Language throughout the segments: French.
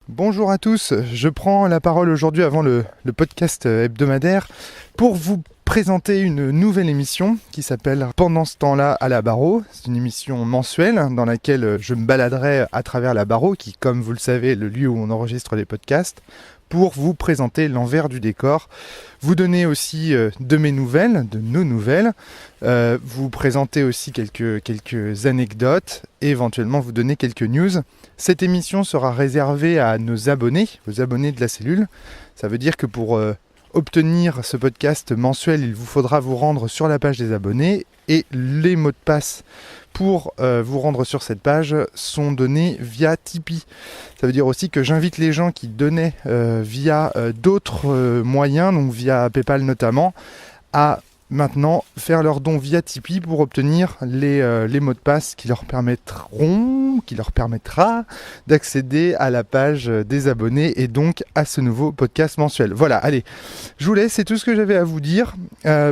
Bonjour à tous, je prends la parole aujourd'hui avant le podcast hebdomadaire pour vous présenter une nouvelle émission qui s'appelle Pendant ce temps-là à la Barreau. C'est une émission mensuelle dans laquelle je me baladerai à travers la Barreau, qui, comme vous le savez, est le lieu où on enregistre les podcasts, pour vous présenter l'envers du décor, vous donner aussi de mes nouvelles, de nos nouvelles, vous présenter aussi quelques anecdotes et éventuellement vous donner quelques news. Cette émission sera réservée à nos abonnés, aux abonnés de la cellule. Ça veut dire que pour obtenir ce podcast mensuel, il vous faudra vous rendre sur la page des abonnés et les mots de passe pour vous rendre sur cette page sont donnés via Tipeee. Ça veut dire aussi que j'invite les gens qui donnaient via d'autres moyens, donc via PayPal notamment, à maintenant faire leurs dons via Tipeee pour obtenir les mots de passe qui leur permettra d'accéder à la page des abonnés et donc à ce nouveau podcast mensuel. Voilà, allez, je vous laisse, c'est tout ce que j'avais à vous dire.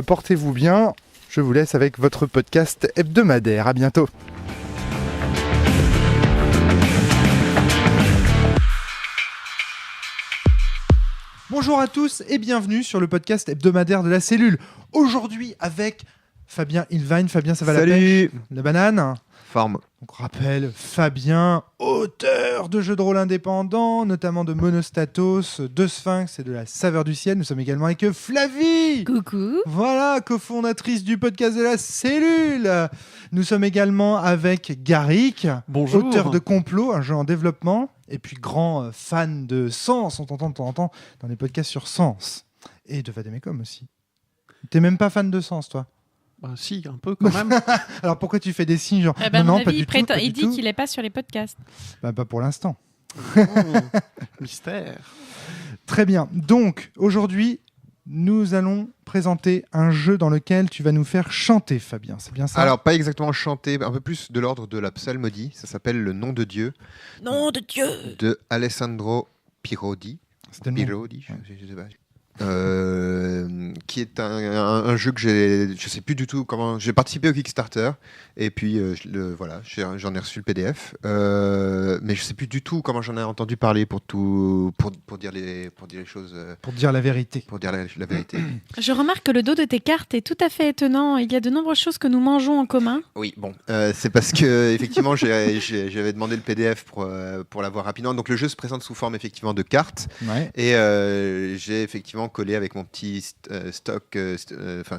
Portez-vous bien. Je vous laisse avec votre podcast hebdomadaire. À bientôt. Bonjour à tous et bienvenue sur le podcast hebdomadaire de la cellule. Aujourd'hui avec Fabien Ilvagne. Fabien, ça va? Salut. La pêche? La banane? Forme. Donc rappelle, Fabien, auteur de jeux de rôle indépendants, notamment de Monostatos, de Sphinx et de La Saveur du Ciel. Nous sommes également avec Flavie. Coucou. Voilà, cofondatrice du podcast de la cellule. Nous sommes également avec Garrick, Bonjour. auteur de Complot, un jeu en développement, et puis grand fan de Sens, on t'entend de temps en temps dans les podcasts sur Sens, et de Vademecum aussi. T'es même pas fan de Sens, toi? Bah, si, un peu quand même. Alors pourquoi tu fais des signes genre non, pas du tout, pas il du dit tout. qu'il n'est pas sur les podcasts. Bah, pas pour l'instant. Mystère. Très bien. Donc, aujourd'hui, nous allons présenter un jeu dans lequel tu vas nous faire chanter, Fabien. C'est bien ça? Alors, pas exactement chanter, un peu plus de l'ordre de la psalmodie. Ça s'appelle Le nom de Dieu Nom de Dieu. de Alessandro Pirodi. C'était le nom. Pirodi, je sais pas. Qui est un jeu que je sais plus du tout comment. J'ai participé au Kickstarter et puis voilà, j'en ai reçu le PDF, mais je sais plus du tout comment j'en ai entendu parler pour dire les choses, Pour dire la vérité. pour dire la vérité. Je remarque que le dos de tes cartes est tout à fait étonnant. Il y a de nombreuses choses que nous mangeons en commun. Oui, bon, c'est parce que effectivement j'avais demandé le PDF pour l'avoir rapidement. Donc le jeu se présente sous forme effectivement de cartes. Ouais. Et j'ai effectivement collé avec mon petit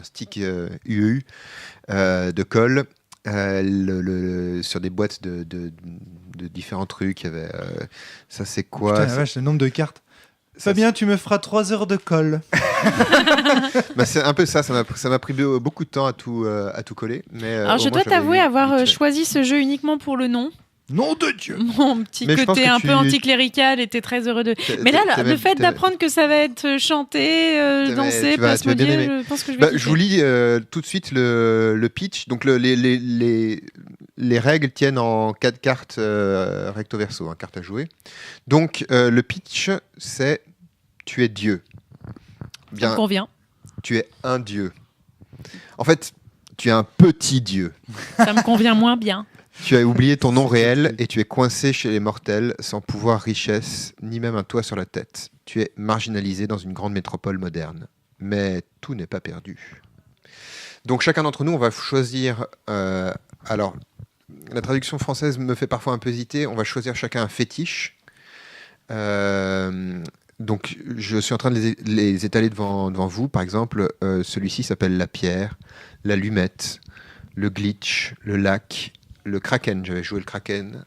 stick UU de colle sur des boîtes de différents trucs. Il y avait ça, c'est quoi? Putain, la vache, le nombre de cartes. Fabien, tu me feras 3 heures de colle. Bah, c'est un peu ça. Ça m'a pris beaucoup de temps à tout coller. Mais Alors, je dois t'avouer avoir choisi ce jeu uniquement pour le nom. Nom de Dieu. Mon petit Mais je pense côté que un peu anticlérical était très heureux de. Mais là, le fait d'apprendre que ça va être chanté, dansé, tu vas bien plasmodié, aimer. je pense que je vais Je vous lis tout de suite le pitch. Donc les règles tiennent en 4 cartes recto verso, cartes à jouer. Donc le pitch, c'est tu es Dieu. Ça me convient. Tu es un Dieu. En fait, tu es un petit Dieu. Ça me convient moins bien. Tu as oublié ton nom réel et tu es coincé chez les mortels sans pouvoir, richesse, ni même un toit sur la tête. Tu es marginalisé dans une grande métropole moderne. Mais tout n'est pas perdu. Donc chacun d'entre nous, on va choisir... alors, la traduction française me fait parfois un peu hésiter. On va choisir chacun un fétiche. Donc je suis en train de les étaler devant vous. Par exemple, celui-ci s'appelle la pierre, la le glitch, le lac... Le kraken, j'avais joué le kraken,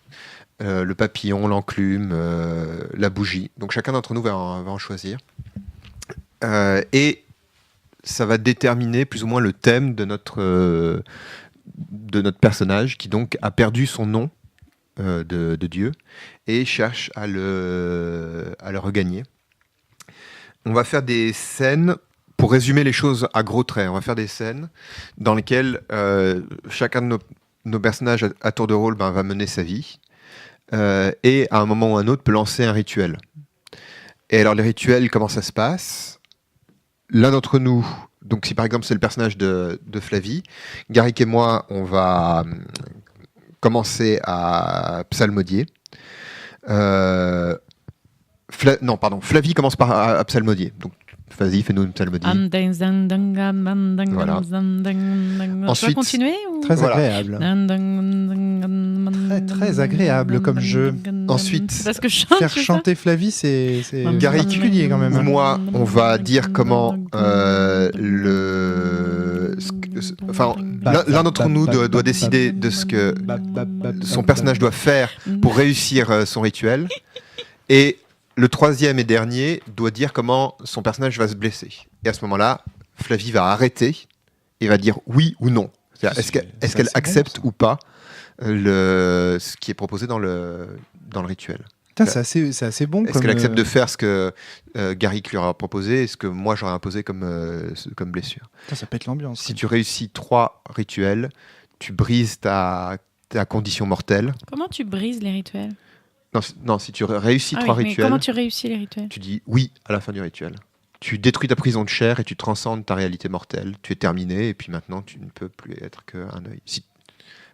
le papillon, l'enclume, la bougie. Donc chacun d'entre nous va en choisir. Et ça va déterminer plus ou moins le thème de notre personnage qui donc a perdu son nom de Dieu et cherche à le regagner. On va faire des scènes. Pour résumer les choses à gros traits, on va faire des scènes dans lesquelles chacun de nos personnages à tour de rôle va mener sa vie et à un moment ou un autre peut lancer un rituel. Et alors les rituels, comment ça se passe? L'un d'entre nous, donc si par exemple c'est le personnage de Flavie, Garrick et moi, on va commencer à psalmodier. Flavie commence par à psalmodier. Donc, vas-y, fais-nous une psalmodie. Voilà. Ensuite, tu vas continuer Très agréable. Très agréable comme jeu. Ensuite, parce que je chante, faire chanter Flavie, c'est particulier quand même. Moi, on va dire comment l'un d'entre nous doit décider de ce que son personnage doit faire pour réussir son rituel. Et le troisième et dernier doit dire comment son personnage va se blesser. Et à ce moment-là, Flavie va arrêter et va dire oui ou non. Est-ce qu'elle accepte ou pas ce qui est proposé dans le rituel. Putain, c'est assez bon. Est-ce qu'elle accepte de faire ce que Garrick lui aura proposé et ce que moi j'aurais imposé comme blessure? Putain, ça pète l'ambiance. Si tu réussis 3 rituels, tu brises ta condition mortelle. Comment tu brises les rituels? Non, si tu réussis 3 rituels... Comment tu réussis les rituels? Tu dis oui à la fin du rituel. Tu détruis ta prison de chair et tu transcendes ta réalité mortelle. Tu es terminé et puis maintenant tu ne peux plus être qu'un œil.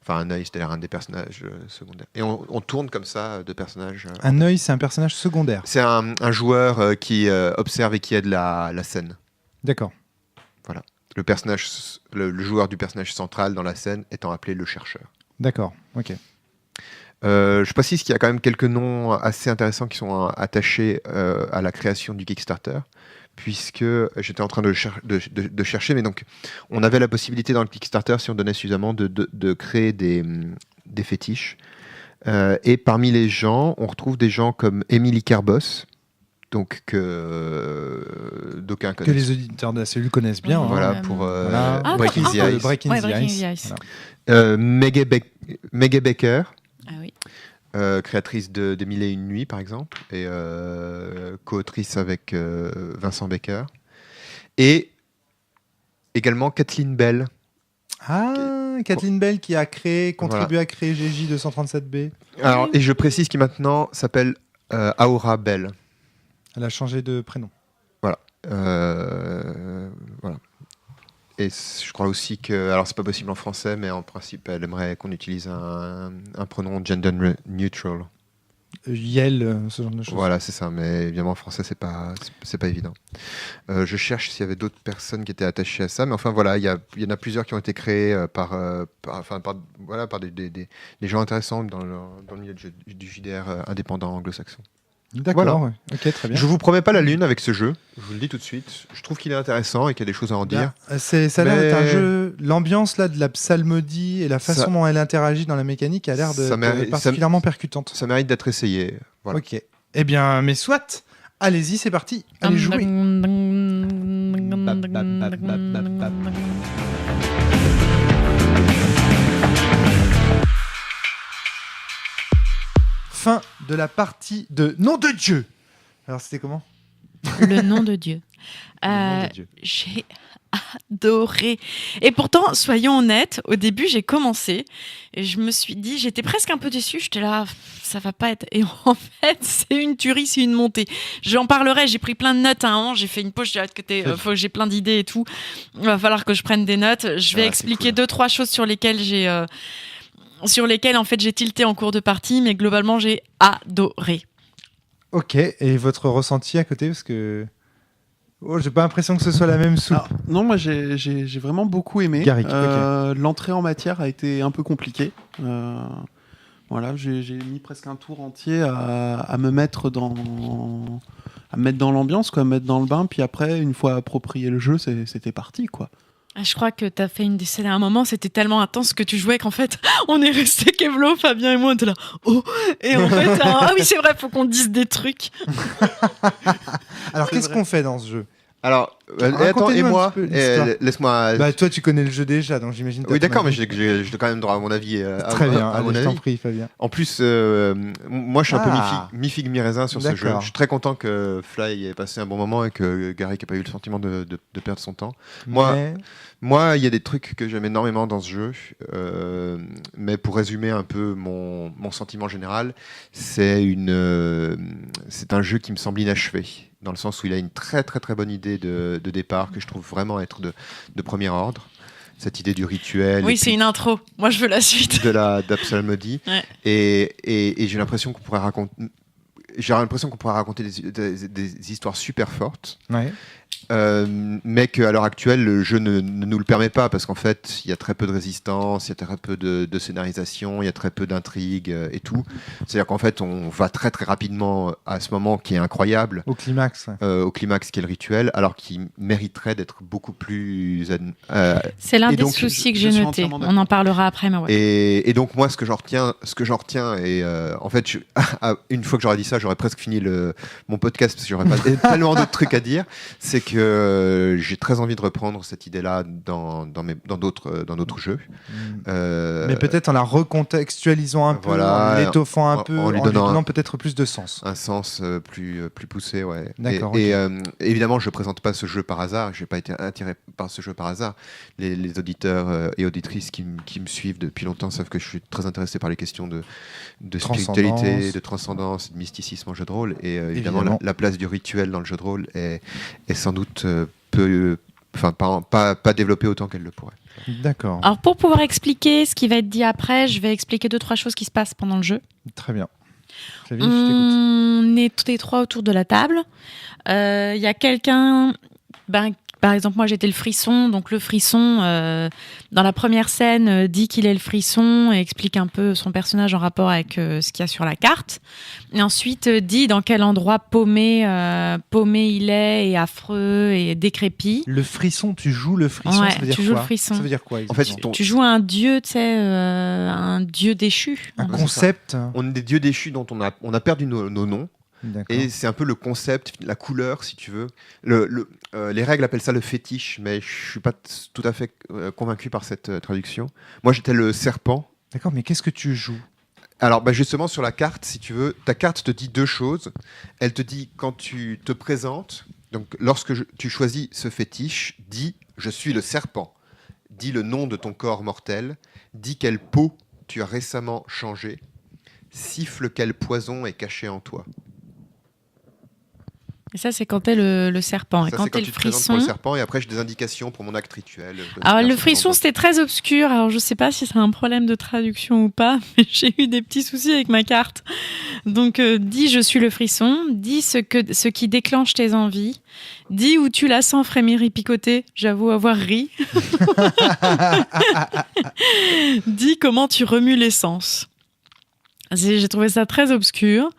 Un œil, c'est-à-dire un des personnages secondaires. Et on tourne comme ça de personnages... Un œil, c'est un personnage secondaire. C'est un joueur qui observe et qui aide la scène. D'accord. Voilà. Le joueur du personnage central dans la scène étant appelé le chercheur. D'accord, ok. Je précise qu'il y a quand même quelques noms assez intéressants qui sont attachés à la création du Kickstarter, puisque j'étais en train de chercher, mais donc on avait la possibilité dans le Kickstarter, si on donnait suffisamment, de créer des fétiches. Et parmi les gens, on retrouve des gens comme Émilie Carbos, donc d'aucuns connaissent. Que les auditeurs de la cellule connaissent bien. Voilà, pour Breaking the Ice. Breaking the Ice. Voilà. Maggie Baker. Ah oui. Créatrice de Mille et une nuits, par exemple, et co-autrice avec Vincent Baker. Et également Kathleen Bell. Kathleen Bell qui a contribué à créer GJ 237B. Alors, et je précise qu'il maintenant s'appelle Aura Bell. Elle a changé de prénom. Voilà. Voilà. Et je crois aussi que, alors c'est pas possible en français, mais en principe, elle aimerait qu'on utilise un pronom gender neutral. Yel, ce genre de choses. Voilà, c'est ça. Mais évidemment, en français, c'est pas évident. Je cherche s'il y avait d'autres personnes qui étaient attachées à ça, mais enfin voilà, il y en a plusieurs qui ont été créés par des gens intéressants dans le milieu du JDR indépendant anglo-saxon. D'accord, voilà. Ouais. Ok, très bien. Je vous promets pas la lune avec ce jeu, je vous le dis tout de suite. Je trouve qu'il est intéressant et qu'il y a des choses à en dire. Ça a l'air d'être un jeu. L'ambiance là de la psalmodie et la façon dont elle interagit dans la mécanique a l'air de particulièrement percutante. Ça mérite d'être essayé. Voilà. Ok. Eh bien, mais soit. Allez-y, c'est parti. Allez jouer. Fin de la partie de Nom de Dieu. Alors, c'était comment ? Le nom de Dieu. J'ai adoré. Et pourtant, soyons honnêtes, au début, j'ai commencé et je me suis dit, j'étais presque un peu déçue. J'étais là, ça va pas être. Et en fait, c'est une tuerie, c'est une montée. J'en parlerai, j'ai pris plein de notes à un moment. J'ai fait une pause, j'ai dit, faut que j'ai plein d'idées et tout. Il va falloir que je prenne des notes. Je vais expliquer 2-3 choses sur lesquelles en fait j'ai tilté en cours de partie, mais globalement j'ai adoré. Ok, et votre ressenti à côté, parce que j'ai pas l'impression que ce soit la même soupe. Alors, non, moi j'ai vraiment beaucoup aimé. Garrick, okay. L'entrée en matière a été un peu compliquée. Voilà, j'ai mis presque un tour entier à me mettre dans l'ambiance, quoi, à me mettre dans le bain, puis après, une fois approprié le jeu, c'était parti, quoi. Je crois que t'as fait une décès à un moment, c'était tellement intense que tu jouais qu'en fait, on est resté Kevlo, Fabien et moi, on était là, oh, et en fait, ah oui, c'est vrai, faut qu'on dise des trucs. Alors, qu'est-ce qu'on fait dans ce jeu ? Alors, attends, et moi, laisse-moi... Bah, toi, tu connais le jeu déjà, donc j'imagine... Oui, d'accord, mais j'ai quand même droit à mon avis. Très bien, allez, je t'en prie, Fabien. En plus, moi, je suis un peu mi-figue, mi-raisin sur ce jeu. Je suis très content que Fly ait passé un bon moment et que Garrick n'ait pas eu le sentiment de perdre son temps. Moi, il y a des trucs que j'aime énormément dans ce jeu, mais pour résumer un peu mon sentiment général, c'est un jeu qui me semble inachevé, dans le sens où il a une très très très bonne idée de départ que je trouve vraiment être de premier ordre. Cette idée du rituel. Oui, c'est une intro. Moi, je veux la suite. De la psalmodie. Ouais. Et j'ai l'impression qu'on pourrait raconter... j'ai l'impression qu'on pourrait raconter des histoires super fortes. Ouais. Mais qu'à l'heure actuelle, le jeu ne nous le permet pas, parce qu'en fait, il y a très peu de résistance, il y a très peu de scénarisation, il y a très peu d'intrigue et tout. C'est-à-dire qu'en fait, on va très très rapidement à ce moment qui est incroyable, Au climax. au climax qui est le rituel, alors qu'il mériterait d'être beaucoup plus... C'est l'un Et des donc, soucis que je j'ai suis noté. entièrement On en parlera après, mais ouais. Et donc moi, ce que j'en retiens, et en fait, une fois que j'aurais dit ça, j'aurais presque fini mon podcast, parce que j'aurais pas tellement d'autres trucs à dire, c'est que j'ai très envie de reprendre cette idée-là dans d'autres jeux. Mais peut-être en la recontextualisant un peu, voilà, en l'étoffant un peu, en en lui lui donnant donnant peut-être plus de sens. un sens plus poussé, ouais. D'accord, Et évidemment, je présente pas ce jeu par hasard. J'ai pas été attiré par ce jeu par hasard. Les auditeurs et auditrices qui me suivent depuis longtemps savent que je suis très intéressé par les questions de spiritualité, de transcendance, de mysticisme en jeu de rôle. Et évidemment, la place du rituel dans le jeu de rôle est sans doute pas développée autant qu'elle le pourrait. D'accord, Alors, pour pouvoir expliquer ce qui va être dit après, je vais expliquer 2-3 choses qui se passent pendant le jeu. très bien. Flavie, je t'écoute. On est tous les trois autour de la table. Il y a quelqu'un, par exemple, moi j'étais le frisson. Donc le frisson, dans la première scène, dit qu'il est le frisson et explique un peu son personnage en rapport avec ce qu'il y a sur la carte. Et ensuite dit dans quel endroit paumé il est et affreux et décrépit. Le frisson, tu joues le frisson, Ouais, ça veut dire tu joues quoi le frisson. Ça veut dire quoi En fait, exactement Tu joues un dieu, tu sais, un dieu déchu. un c'est concept. On est des dieux déchus dont on a perdu nos noms. D'accord. Et c'est un peu le concept, la couleur, si tu veux. Les règles appellent ça le fétiche, mais je suis pas tout à fait convaincu par cette traduction. Moi, j'étais le serpent. D'accord, mais qu'est-ce que tu joues? Alors, justement, sur la carte, si tu veux, ta carte te dit deux choses. Elle te dit, quand tu te présentes, donc lorsque tu choisis ce fétiche, dis « Je suis le serpent ». Dis le nom de ton corps mortel. Dis quelle peau tu as récemment changé. Siffle quel poison est caché en toi. Et ça, c'est quand t'es le serpent. Et Ça, quand c'est t'es quand le tu te présentes frisson. pour le serpent, et après j'ai des indications pour mon acte rituel. Alors, le frisson, c'était très obscur. Alors, je sais pas si c'est un problème de traduction ou pas, mais j'ai eu des petits soucis avec ma carte. Donc, dis je suis le frisson. Dis ce qui déclenche tes envies. Dis où tu la sens frémir et picoter. J'avoue avoir ri. Dis comment tu remues l'essence. J'ai trouvé ça très obscur.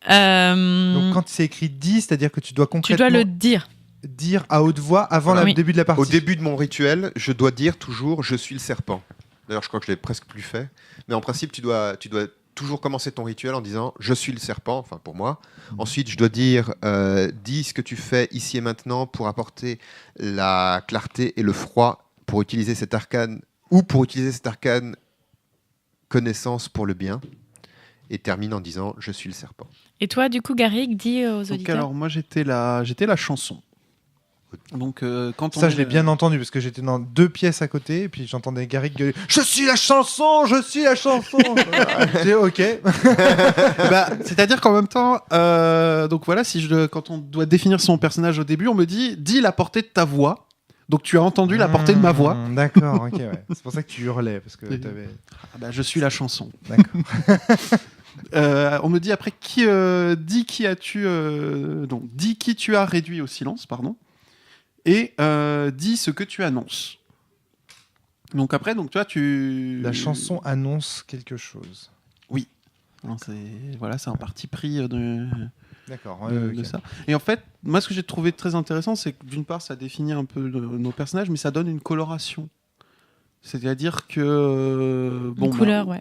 Donc quand c'est écrit 10, c'est-à-dire que tu dois tu concrètement dois le dire. dire à haute voix avant Voilà. le Oui. début de la partie. Au début de mon rituel, je dois dire toujours « Je suis le serpent ». D'ailleurs, je crois que je l'ai presque plus fait. Mais en principe, tu dois toujours commencer ton rituel en disant « Je suis le serpent », enfin pour moi. Ensuite, je dois dire « Dis ce que tu fais ici et maintenant pour apporter la clarté et le froid pour utiliser cet arcane, ou pour utiliser cet arcane connaissance pour le bien ». Et termine en disant « Je suis le serpent ». Et toi, du coup, Garrick, dis aux Donc auditeurs. alors moi j'étais la chanson. Donc quand on Ça, je l'ai bien entendu parce que j'étais dans deux pièces à côté et puis j'entendais Garrick gueuler « Je suis la chanson, je suis la chanson !» J'ai dit « Ok ». C'est-à-dire qu'en même temps, donc voilà, quand on doit définir son personnage au début, on me dit dis la portée de ta voix. Donc tu as entendu la portée de ma voix. D'accord, ok, ouais. C'est pour ça que tu hurlais parce que t'avais... Je suis la chanson. D'accord. On me dit après dis qui as-tu donc dis qui tu as réduit au silence, pardon, et dis ce que tu annonces. Donc après, donc toi tu La chanson annonce quelque chose. Non, c'est un parti pris de D'accord. de ça. Et en fait, moi, ce que j'ai trouvé très intéressant, c'est que d'une part, ça définit un peu nos personnages, mais ça donne une coloration. C'est-à-dire que Une couleur, ouais.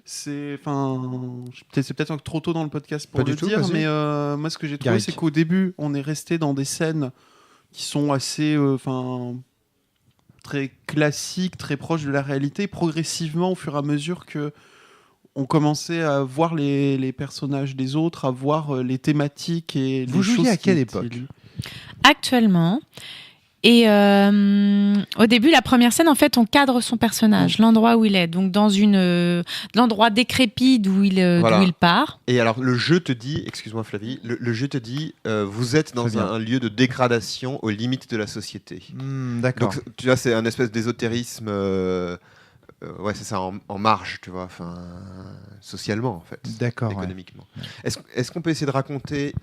c'est peut-être trop tôt dans le podcast pour Pas le du tout, dire, vas-y. mais moi, ce que j'ai trouvé, Garrick. c'est qu'au début, on est resté dans des scènes qui sont assez, très classiques, très proches de la réalité. Progressivement, au fur et à mesure que on commençait à voir les personnages des autres, à voir les thématiques et Vous les jouiez choses à quelle qui époque étaient lues. Actuellement. Et au début, la première scène, en fait, on cadre son personnage, l'endroit où il est. Donc, dans l'endroit décrépit d'où il part. Et alors, le jeu te dit, excuse-moi Flavie, le jeu te dit, vous êtes dans Très bien. un lieu de dégradation aux limites de la société. D'accord. Donc, tu vois, c'est un espèce d'ésotérisme ouais, c'est ça, en marge, tu vois, enfin, socialement, en fait, D'accord, ouais. économiquement. Est-ce qu'on peut essayer de raconter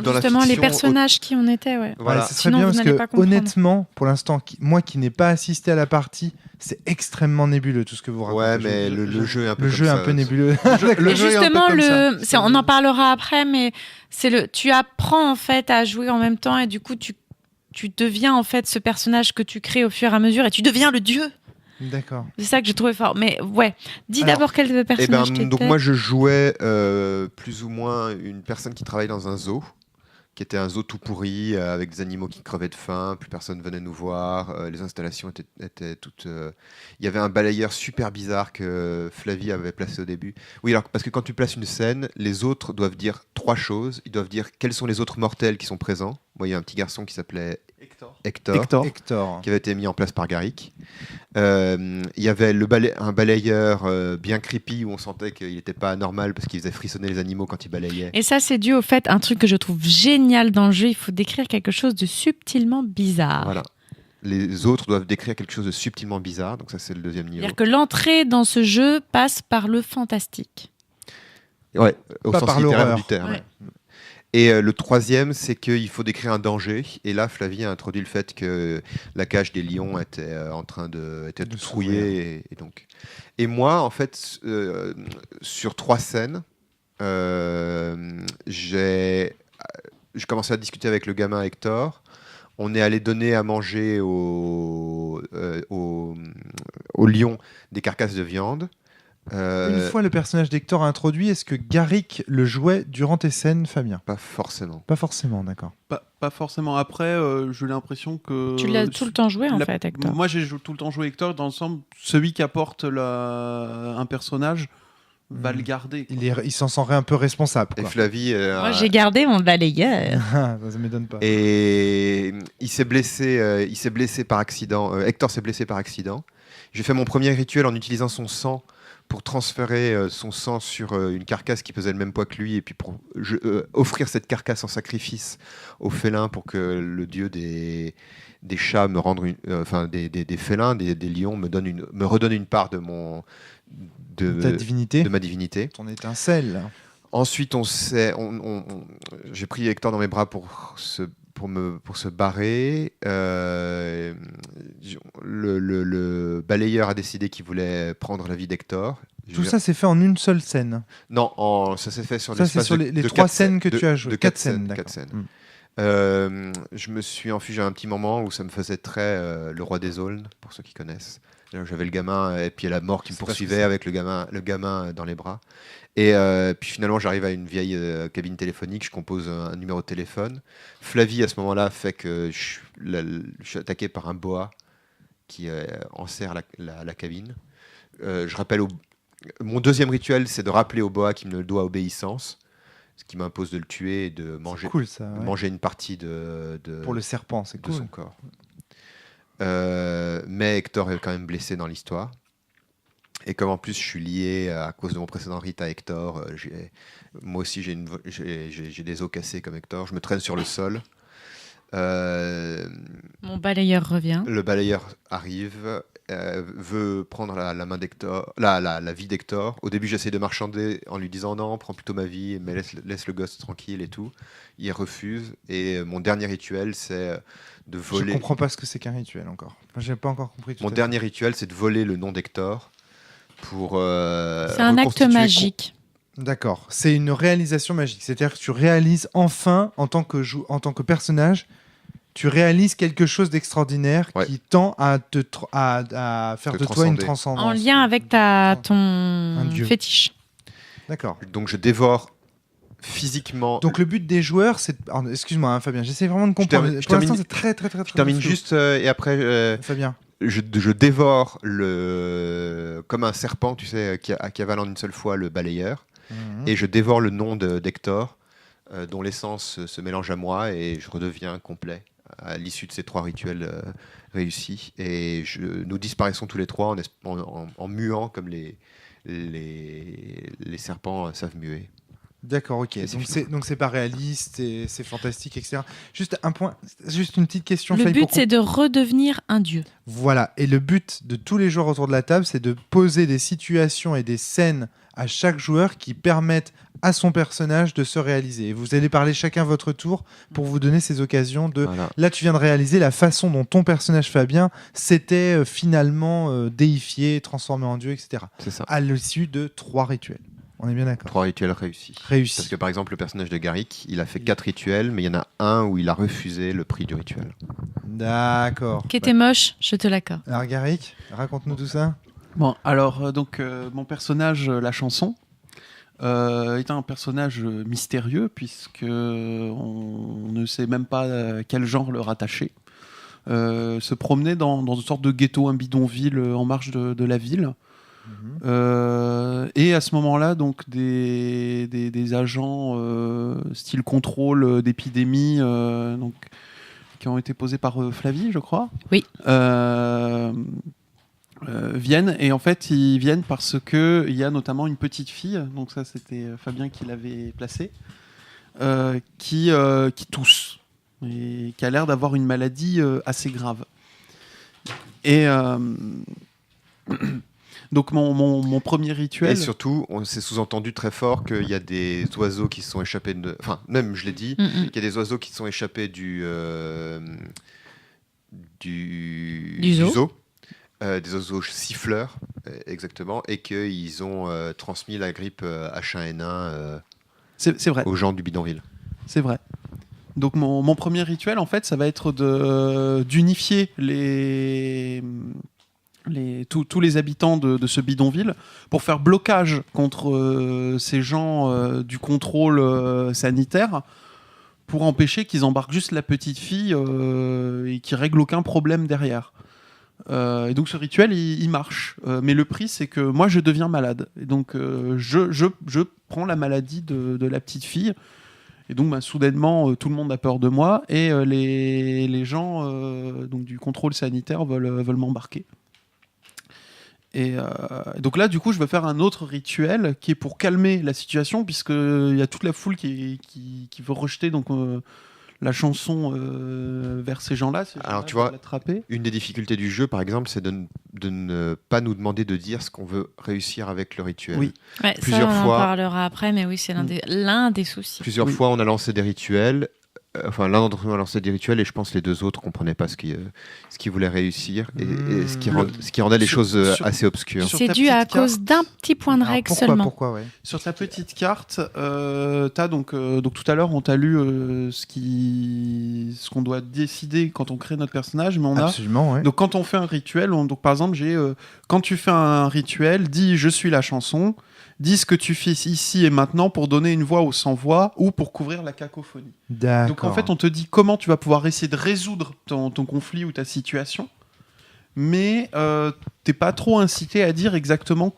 dans la Justement, les fiction, personnages qui on était, ouais. Voilà. Ouais, ce serait Sinon, bien vous parce n'allez que pas comprendre. honnêtement, pour l'instant, moi qui n'ai pas assisté à la partie, c'est extrêmement nébuleux tout ce que vous racontez. Ouais, mais le jeu est un peu le comme jeu est un ça. peu nébuleux. Le Et jeu est un peu justement, comme ça. on en parlera après, mais tu apprends en fait à jouer en même temps et du coup tu deviens en fait ce personnage que tu crées au fur et à mesure et tu deviens le dieu. D'accord. C'est ça que j'ai trouvé fort. Mais ouais, dis Alors, d'abord quel Eh personnage ben, t'étais. donc moi, je jouais plus ou moins une personne qui travaille dans un zoo, qui était un zoo tout pourri, avec des animaux qui crevaient de faim, plus personne venait nous voir, les installations étaient toutes... Il y avait un balayeur super bizarre que Flavie avait placé au début. Oui, alors, parce que quand tu places une scène, les autres doivent dire 3 choses. Ils doivent dire quels sont les autres mortels qui sont présents. Moi, il y a un petit garçon qui s'appelait Hector. Hector. Qui avait été mis en place par Garrick. Il y avait un balayeur bien creepy où on sentait qu'il n'était pas anormal parce qu'il faisait frissonner les animaux quand il balayait. Et ça, c'est dû au fait, un truc que je trouve génial dans le jeu, il faut décrire quelque chose de subtilement bizarre. Voilà. Les autres doivent décrire quelque chose de subtilement bizarre, donc ça c'est le deuxième niveau. C'est-à-dire que l'entrée dans ce jeu passe par le fantastique. Ouais, au Pas sens par littéraire l'horreur. du terme. Ouais. Et le troisième, c'est qu'il faut décrire un danger. Et là, Flavie a introduit le fait que la cage des lions était en train de De trouiller. Et moi, en fait, sur 3 scènes, j'ai commencé à discuter avec le gamin Hector. On est allé donner à manger aux lions des carcasses de viande. Une fois le personnage d'Hector introduit, est-ce que Garrick le jouait durant tes scènes, Fabien? Pas forcément. Pas forcément, d'accord. Pas forcément. Après, j'ai l'impression que... Tu l'as tout le temps joué en la- fait, Hector. Moi, tout le temps joué Hector. Dans l'ensemble, celui qui apporte un personnage va le garder. quoi. Il s'en sent un peu responsable. Et Quoi. Flavie... Moi, j'ai gardé mon balayeur. Ça m'étonne pas. Et il s'est blessé par accident. Hector s'est blessé par accident. J'ai fait mon premier rituel en utilisant son sang pour transférer son sang sur une carcasse qui pesait le même poids que lui et puis pour offrir cette carcasse en sacrifice au félin pour que le dieu des chats me rende des félins, des lions me redonne une part de Ta divinité, de ma divinité. ton étincelle. Ensuite, j'ai pris Hector dans mes bras pour se barrer. Le balayeur a décidé qu'il voulait prendre la vie d'Hector. Tout ça s'est fait en une seule scène. Non, ça s'est fait sur Ça, c'est l'espace sur de- les de 3 quatre scènes que de- tu as jouées. de 4 quatre scènes, quatre d'accord. scènes. Mm. Je me suis enfui, j'ai un petit moment où ça me faisait très le roi des aulnes, pour ceux qui connaissent. J'avais le gamin et puis la mort qui me Je sais pas ce que poursuivait c'est. avec le gamin dans les bras. Et puis finalement, j'arrive à une vieille cabine téléphonique, je compose un numéro de téléphone. Flavie, à ce moment-là, fait que je suis attaqué par un boa qui enserre la cabine. Je rappelle mon deuxième rituel, c'est de rappeler au boa qu'il me doit obéissance, ce qui m'impose de le tuer et de C'est cool ça. ouais. manger une partie Pour le serpent, c'est de cool. son corps. Mais Hector est quand même blessé dans l'histoire. Et comme en plus je suis lié à cause de mon précédent rite à Hector, moi aussi j'ai des os cassés comme Hector, je me traîne sur le sol. Mon balayeur revient. Le balayeur arrive, veut prendre la main d'Hector, la vie d'Hector. Au début j'essaie de marchander en lui disant non, prends plutôt ma vie, mais laisse le gosse tranquille et tout. Il refuse. Et mon dernier rituel c'est de Je voler. comprends pas ce que c'est qu'un rituel encore. Enfin, j'ai pas encore compris tout Mon à dernier rituel c'est de voler le nom d'Hector pour. C'est un acte reconstituer magique. fait. D'accord. C'est une réalisation magique. C'est-à-dire que tu réalises enfin, en tant que personnage, tu réalises quelque chose d'extraordinaire Ouais. qui tend à faire Te de toi une transcender. transcendance. En lien avec ton dieu. fétiche. D'accord. Donc je dévore physiquement. Donc le but des joueurs, c'est... Alors, excuse-moi, hein, Fabien, j'essaie vraiment de comprendre. termine- je Pour l'instant, termine- c'est très, très, très, Je très termine flou. juste et après Fabien. je dévore comme un serpent, tu sais, qui avale en une seule fois le balayeur, Mhm. et je dévore le nom d'Hector, dont l'essence se mélange à moi et je redeviens complet à l'issue de ces 3 rituels réussis. Et nous disparaissons tous les 3 en muant comme les serpents savent muer. D'accord, ok. Et Donc c'est pas réaliste, c'est fantastique, etc. Juste un point, juste une petite question. Le Faye, but, pour c'est de redevenir un dieu. Voilà, et le but de tous les joueurs autour de la table, c'est de poser des situations et des scènes à chaque joueur qui permettent à son personnage de se réaliser. Et vous allez parler chacun votre tour pour vous donner ces occasions de... Voilà. Là, tu viens de réaliser la façon dont ton personnage Fabien s'était finalement déifié, transformé en dieu, etc. C'est ça. À l'issue de 3 rituels. On est bien d'accord. 3 rituels réussis. Réussi. Parce que par exemple, le personnage de Garrick, il a fait 4 rituels, mais il y en a un où il a refusé le prix du rituel. D'accord. Qui était moche, je te l'accorde. Alors Garrick, raconte-nous tout ça. Bon, alors, mon personnage, la chanson, est un personnage mystérieux, puisque on ne sait même pas quel genre le rattacher. Se promener dans une sorte de ghetto, un bidonville en marge de la ville. Et à ce moment-là, donc des agents style contrôle d'épidémie, donc qui ont été posés par Flavie, je crois. Oui. Viennent, et en fait ils viennent parce que il y a notamment une petite fille, donc ça c'était Fabien qui l'avait placée, qui tousse et qui a l'air d'avoir une maladie assez grave. Et donc mon premier rituel. Et surtout, on s'est sous-entendu très fort qu'il y a des oiseaux qui se sont échappés Enfin, même, je l'ai dit, qu'il y a des oiseaux qui se sont échappés du zoo. Des oiseaux siffleurs, exactement, et qu'ils ont transmis la grippe H1N1 C'est vrai. aux gens du bidonville. C'est vrai. Donc mon premier rituel, en fait, ça va être d'unifier tous les habitants de ce bidonville pour faire blocage contre ces gens du contrôle sanitaire, pour empêcher qu'ils embarquent juste la petite fille et qu'ils règlent aucun problème derrière. Et donc ce rituel il marche, mais le prix c'est que moi je deviens malade, et donc je prends la maladie de la petite fille, et donc soudainement tout le monde a peur de moi, et les gens donc du contrôle sanitaire veulent m'embarquer. Et donc là, du coup, je vais faire un autre rituel qui est pour calmer la situation, puisqu'il y a toute la foule qui veut rejeter donc, la chanson vers ces gens-là. Alors, tu vois, l'attraper. Une des difficultés du jeu, par exemple, c'est de ne pas nous demander de dire ce qu'on veut réussir avec le rituel. Oui. Ouais, Plusieurs ça, on fois- en parlera après, mais oui, c'est l'un des soucis. Plusieurs fois, on a lancé des rituels. Enfin, l'un d'entre nous a lancé des rituels, et je pense que les deux autres ne comprenaient pas ce qu'ils voulaient réussir, et ce qui rendait les choses assez obscures. sur C'est ta dû à petite carte. cause d'un petit point de Alors, règle seulement. Pourquoi ouais. Sur ta petite carte, t'as donc tout à l'heure on t'a lu ce qu'on doit décider quand on crée notre personnage, mais on a Absolument, ouais. donc quand on fait un rituel, donc par exemple j'ai quand tu fais un rituel, dis je suis la chanson, dis ce que tu fais ici et maintenant pour donner une voix aux sans voix ou pour couvrir la cacophonie. D'accord. Donc en fait on te dit comment tu vas pouvoir essayer de résoudre ton conflit ou ta situation, mais t'es pas trop incité à dire exactement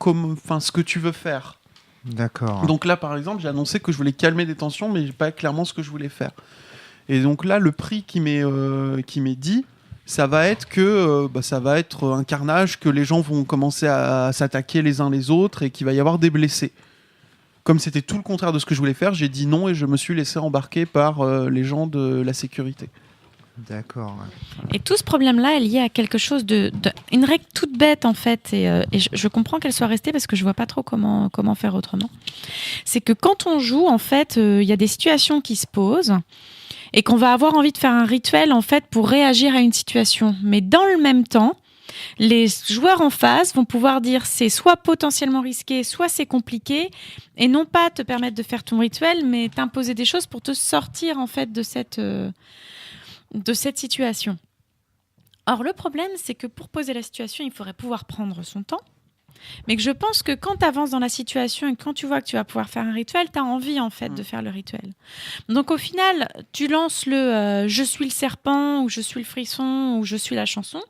ce que tu veux faire. D'accord. Donc là, par exemple, j'ai annoncé que je voulais calmer des tensions, mais pas clairement ce que je voulais faire. Et donc là, le prix qui m'est dit, ça va être que ça va être un carnage, que les gens vont commencer à s'attaquer les uns les autres et qu'il va y avoir des blessés. Comme c'était tout le contraire de ce que je voulais faire, j'ai dit non et je me suis laissé embarquer par les gens de la sécurité. D'accord. Et tout ce problème-là est lié à quelque chose une règle toute bête en fait, et je comprends qu'elle soit restée parce que je vois pas trop comment faire autrement. C'est que quand on joue, en fait, il y a des situations qui se posent et qu'on va avoir envie de faire un rituel en fait pour réagir à une situation. Mais dans le même temps, les joueurs en face vont pouvoir dire c'est soit potentiellement risqué, soit c'est compliqué, et non pas te permettre de faire ton rituel, mais t'imposer des choses pour te sortir en fait de cette situation. Or, le problème, c'est que pour poser la situation, il faudrait pouvoir prendre son temps. Mais que je pense que quand tu avances dans la situation et quand tu vois que tu vas pouvoir faire un rituel, tu as envie, en fait, de faire le rituel. Donc, au final, tu lances le je suis le serpent, ou je suis le frisson, ou je suis la chanson,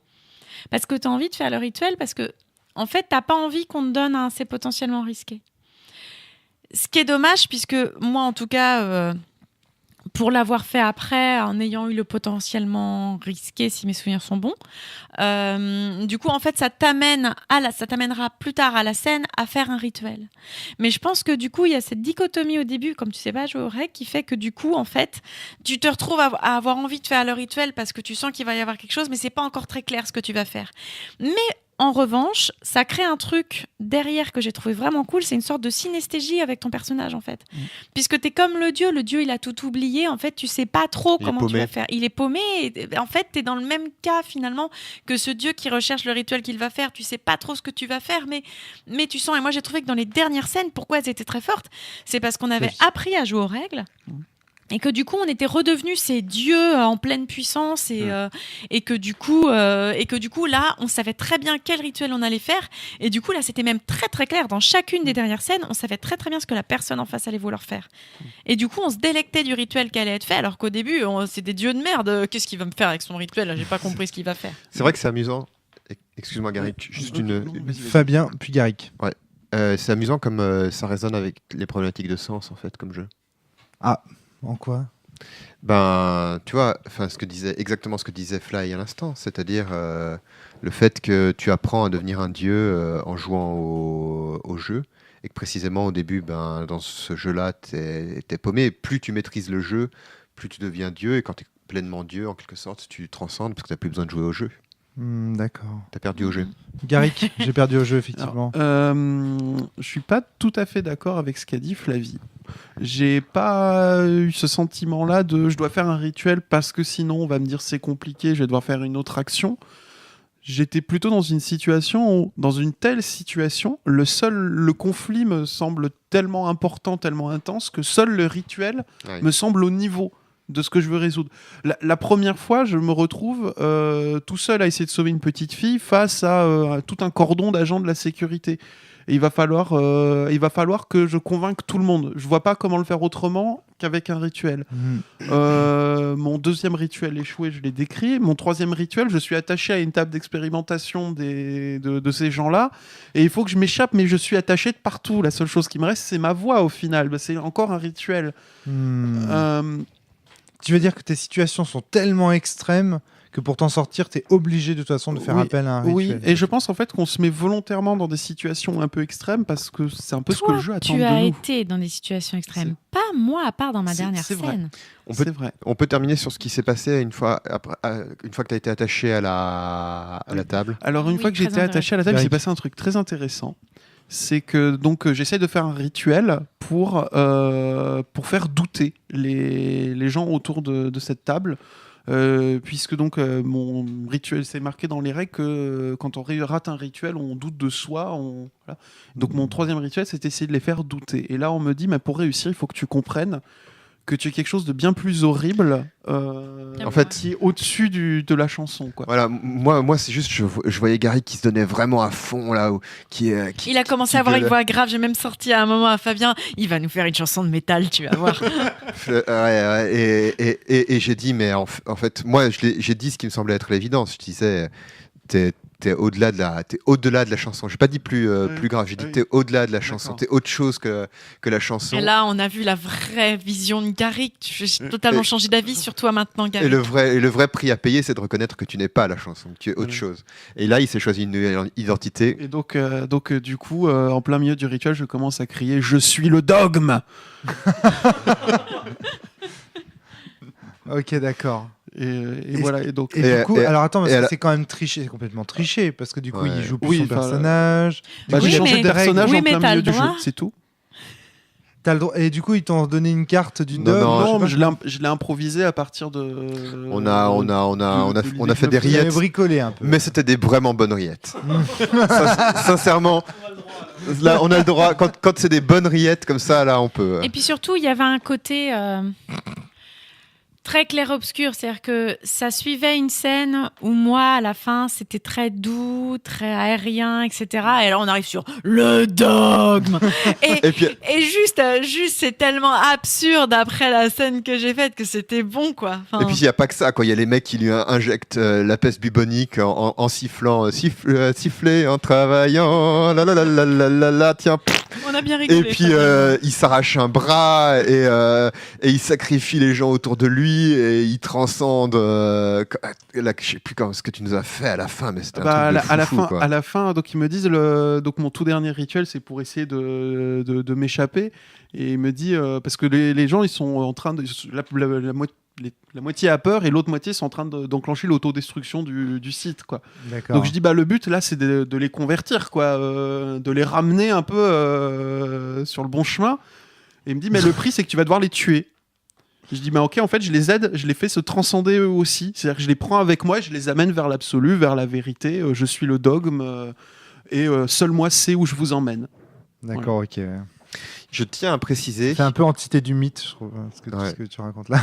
parce que tu as envie de faire le rituel, parce que, en fait, tu n'as pas envie qu'on te donne un c'est potentiellement risqué. Ce qui est dommage, puisque moi, en tout cas... pour l'avoir fait après, en ayant eu le potentiellement risqué, si mes souvenirs sont bons. Du coup, en fait, ça t'amènera plus tard à la scène à faire un rituel. Mais je pense que du coup, il y a cette dichotomie au début, comme tu sais pas jouer aux règles, qui fait que du coup, en fait, tu te retrouves à avoir envie de faire le rituel parce que tu sens qu'il va y avoir quelque chose, mais c'est pas encore très clair ce que tu vas faire. Mais en revanche, ça crée un truc derrière que j'ai trouvé vraiment cool, c'est une sorte de synesthésie avec ton personnage en fait. Puisque t'es comme le dieu il a tout oublié, en fait tu sais pas trop comment tu vas faire. Il est paumé, et en fait t'es dans le même cas finalement que ce dieu qui recherche le rituel qu'il va faire, tu sais pas trop ce que tu vas faire, mais tu sens, et moi j'ai trouvé que dans les dernières scènes, pourquoi elles étaient très fortes, c'est parce qu'on avait appris à jouer aux règles. Et que du coup, on était redevenus ces dieux en pleine puissance et que du coup, là, on savait très bien quel rituel on allait faire. Et du coup, là, c'était même très très clair. Dans chacune des dernières scènes, on savait très très bien ce que la personne en face allait vouloir faire. Et du coup, on se délectait du rituel qui allait être fait, alors qu'au début, c'est des dieux de merde. Qu'est-ce qu'il va me faire avec son rituel? J'ai pas compris ce qu'il va faire. C'est vrai que c'est amusant. Excuse-moi, Garrick. Juste Fabien, puis Garrick. Ouais. C'est amusant comme ça résonne avec les problématiques de sens, en fait, comme jeu. Ah. En quoi? Ben, tu vois, exactement ce que disait Fly à l'instant, c'est-à-dire le fait que tu apprends à devenir un dieu en jouant au jeu, et que précisément au début, ben, dans ce jeu-là, t'es paumé. Plus tu maîtrises le jeu, plus tu deviens dieu, et quand tu es pleinement dieu, en quelque sorte, tu transcendes parce que tu n'as plus besoin de jouer au jeu. D'accord. Tu as perdu au jeu. Garrick, j'ai perdu au jeu, effectivement. Je suis pas tout à fait d'accord avec ce qu'a dit Flavie. J'ai pas eu ce sentiment-là de je dois faire un rituel parce que sinon on va me dire c'est compliqué, je vais devoir faire une autre action. J'étais plutôt dans une situation où, dans une telle situation, le conflit me semble tellement important, tellement intense que seul le rituel me semble au niveau de ce que je veux résoudre. La première fois, je me retrouve tout seul à essayer de sauver une petite fille face à tout un cordon d'agents de la sécurité. Et il va falloir que je convainque tout le monde. Je vois pas comment le faire autrement qu'avec un rituel. Mon deuxième rituel échoué, je l'ai décrit. Mon troisième rituel, je suis attaché à une table d'expérimentation de ces gens-là. Et il faut que je m'échappe, mais je suis attaché de partout. La seule chose qui me reste, c'est ma voix au final. C'est encore un rituel. Tu veux dire que tes situations sont tellement extrêmes que pour t'en sortir, tu es obligé de toute façon de faire appel à un rituel. Oui, et je pense en fait qu'on se met volontairement dans des situations un peu extrêmes parce que c'est un peu ce que le jeu attend de nous. Tu as été dans des situations extrêmes. Pas moi, à part dans ma dernière scène. On peut terminer sur ce qui s'est passé une fois que tu as été attaché à la table. Alors une fois que j'étais attaché à la table, il s'est passé un truc très intéressant. C'est que donc j'essaie de faire un rituel pour faire douter les gens autour de cette table. Puisque donc mon rituel, c'est marqué dans les règles que quand on rate un rituel, on doute de soi. Voilà. Donc mon troisième rituel, c'est d'essayer de les faire douter. Et là, on me dit, mais pour réussir, il faut que tu comprennes que tu es quelque chose de bien plus horrible, en fait, qui est au-dessus de la chanson, quoi. Voilà, moi c'est juste, je voyais Gary qui se donnait vraiment à fond là, il a commencé à avoir une voix grave. J'ai même sorti à un moment à Fabien, il va nous faire une chanson de métal, tu vas voir. Et j'ai dit, mais en fait, moi j'ai dit ce qui me semblait être l'évidence. Je disais, t'es au-delà de la chanson. J'ai pas dit plus grave. J'ai dit t'es au-delà de la chanson. T'es autre chose que la chanson. Et là, on a vu la vraie vision de Garrick. J'ai totalement changé d'avis sur toi maintenant, Garrick. Et le vrai prix à payer, c'est de reconnaître que tu n'es pas la chanson, que tu es autre chose. Et là, il s'est choisi une nouvelle identité. Et donc du coup, en plein milieu du rituel, je commence à crier « Je suis le dogme !» Ok, d'accord. Et voilà. Et donc. Et du coup, alors attends, parce que c'est quand même triché, c'est complètement triché, parce que du coup, il joue plus son personnage. J'ai changé de personnage en plein milieu du jeu, c'est tout. T'as le droit. Et du coup, ils t'ont donné une carte du dog. Non, mais je l'ai improvisé à partir de. On a fait des rillettes. Bricolé un peu. Mais c'était des vraiment bonnes rillettes. Sincèrement. Là, on a le droit. Quand c'est des bonnes rillettes comme ça, là, on peut. Et puis surtout, il y avait un côté. très clair-obscur, c'est-à-dire que ça suivait une scène où moi, à la fin, c'était très doux, très aérien, etc. Et là, on arrive sur le dogme. Et puis, Et juste, c'est tellement absurde après la scène que j'ai faite que c'était bon, quoi. Enfin, et puis il n'y a pas que ça, quoi. Il y a les mecs qui lui injectent la peste bubonique en sifflant, siffler en travaillant, la la la la la la la, tiens. on a bien rigolé. Et puis il s'arrache un bras et il sacrifie les gens autour de lui et il transcende. Là, je sais plus ce que tu nous as fait à la fin, mais c'était un truc de foufou, quoi. À la fin, donc ils me disent donc mon tout dernier rituel, c'est pour essayer de m'échapper. Et il me dit parce que les gens ils sont en train de la moitié a peur et l'autre moitié sont en train d'enclencher l'autodestruction du site, quoi. D'accord. Donc je dis le but là c'est de les convertir, quoi, de les ramener un peu sur le bon chemin. Et il me dit mais le prix c'est que tu vas devoir les tuer. Je dis ok, en fait je les aide, je les fais se transcender eux aussi. C'est-à-dire que je les prends avec moi et je les amène vers l'absolu, vers la vérité. Je suis le dogme et seul moi sais où je vous emmène. D'accord, ok. Je tiens à préciser. C'est un peu entité du mythe, je trouve, ce que tu racontes là.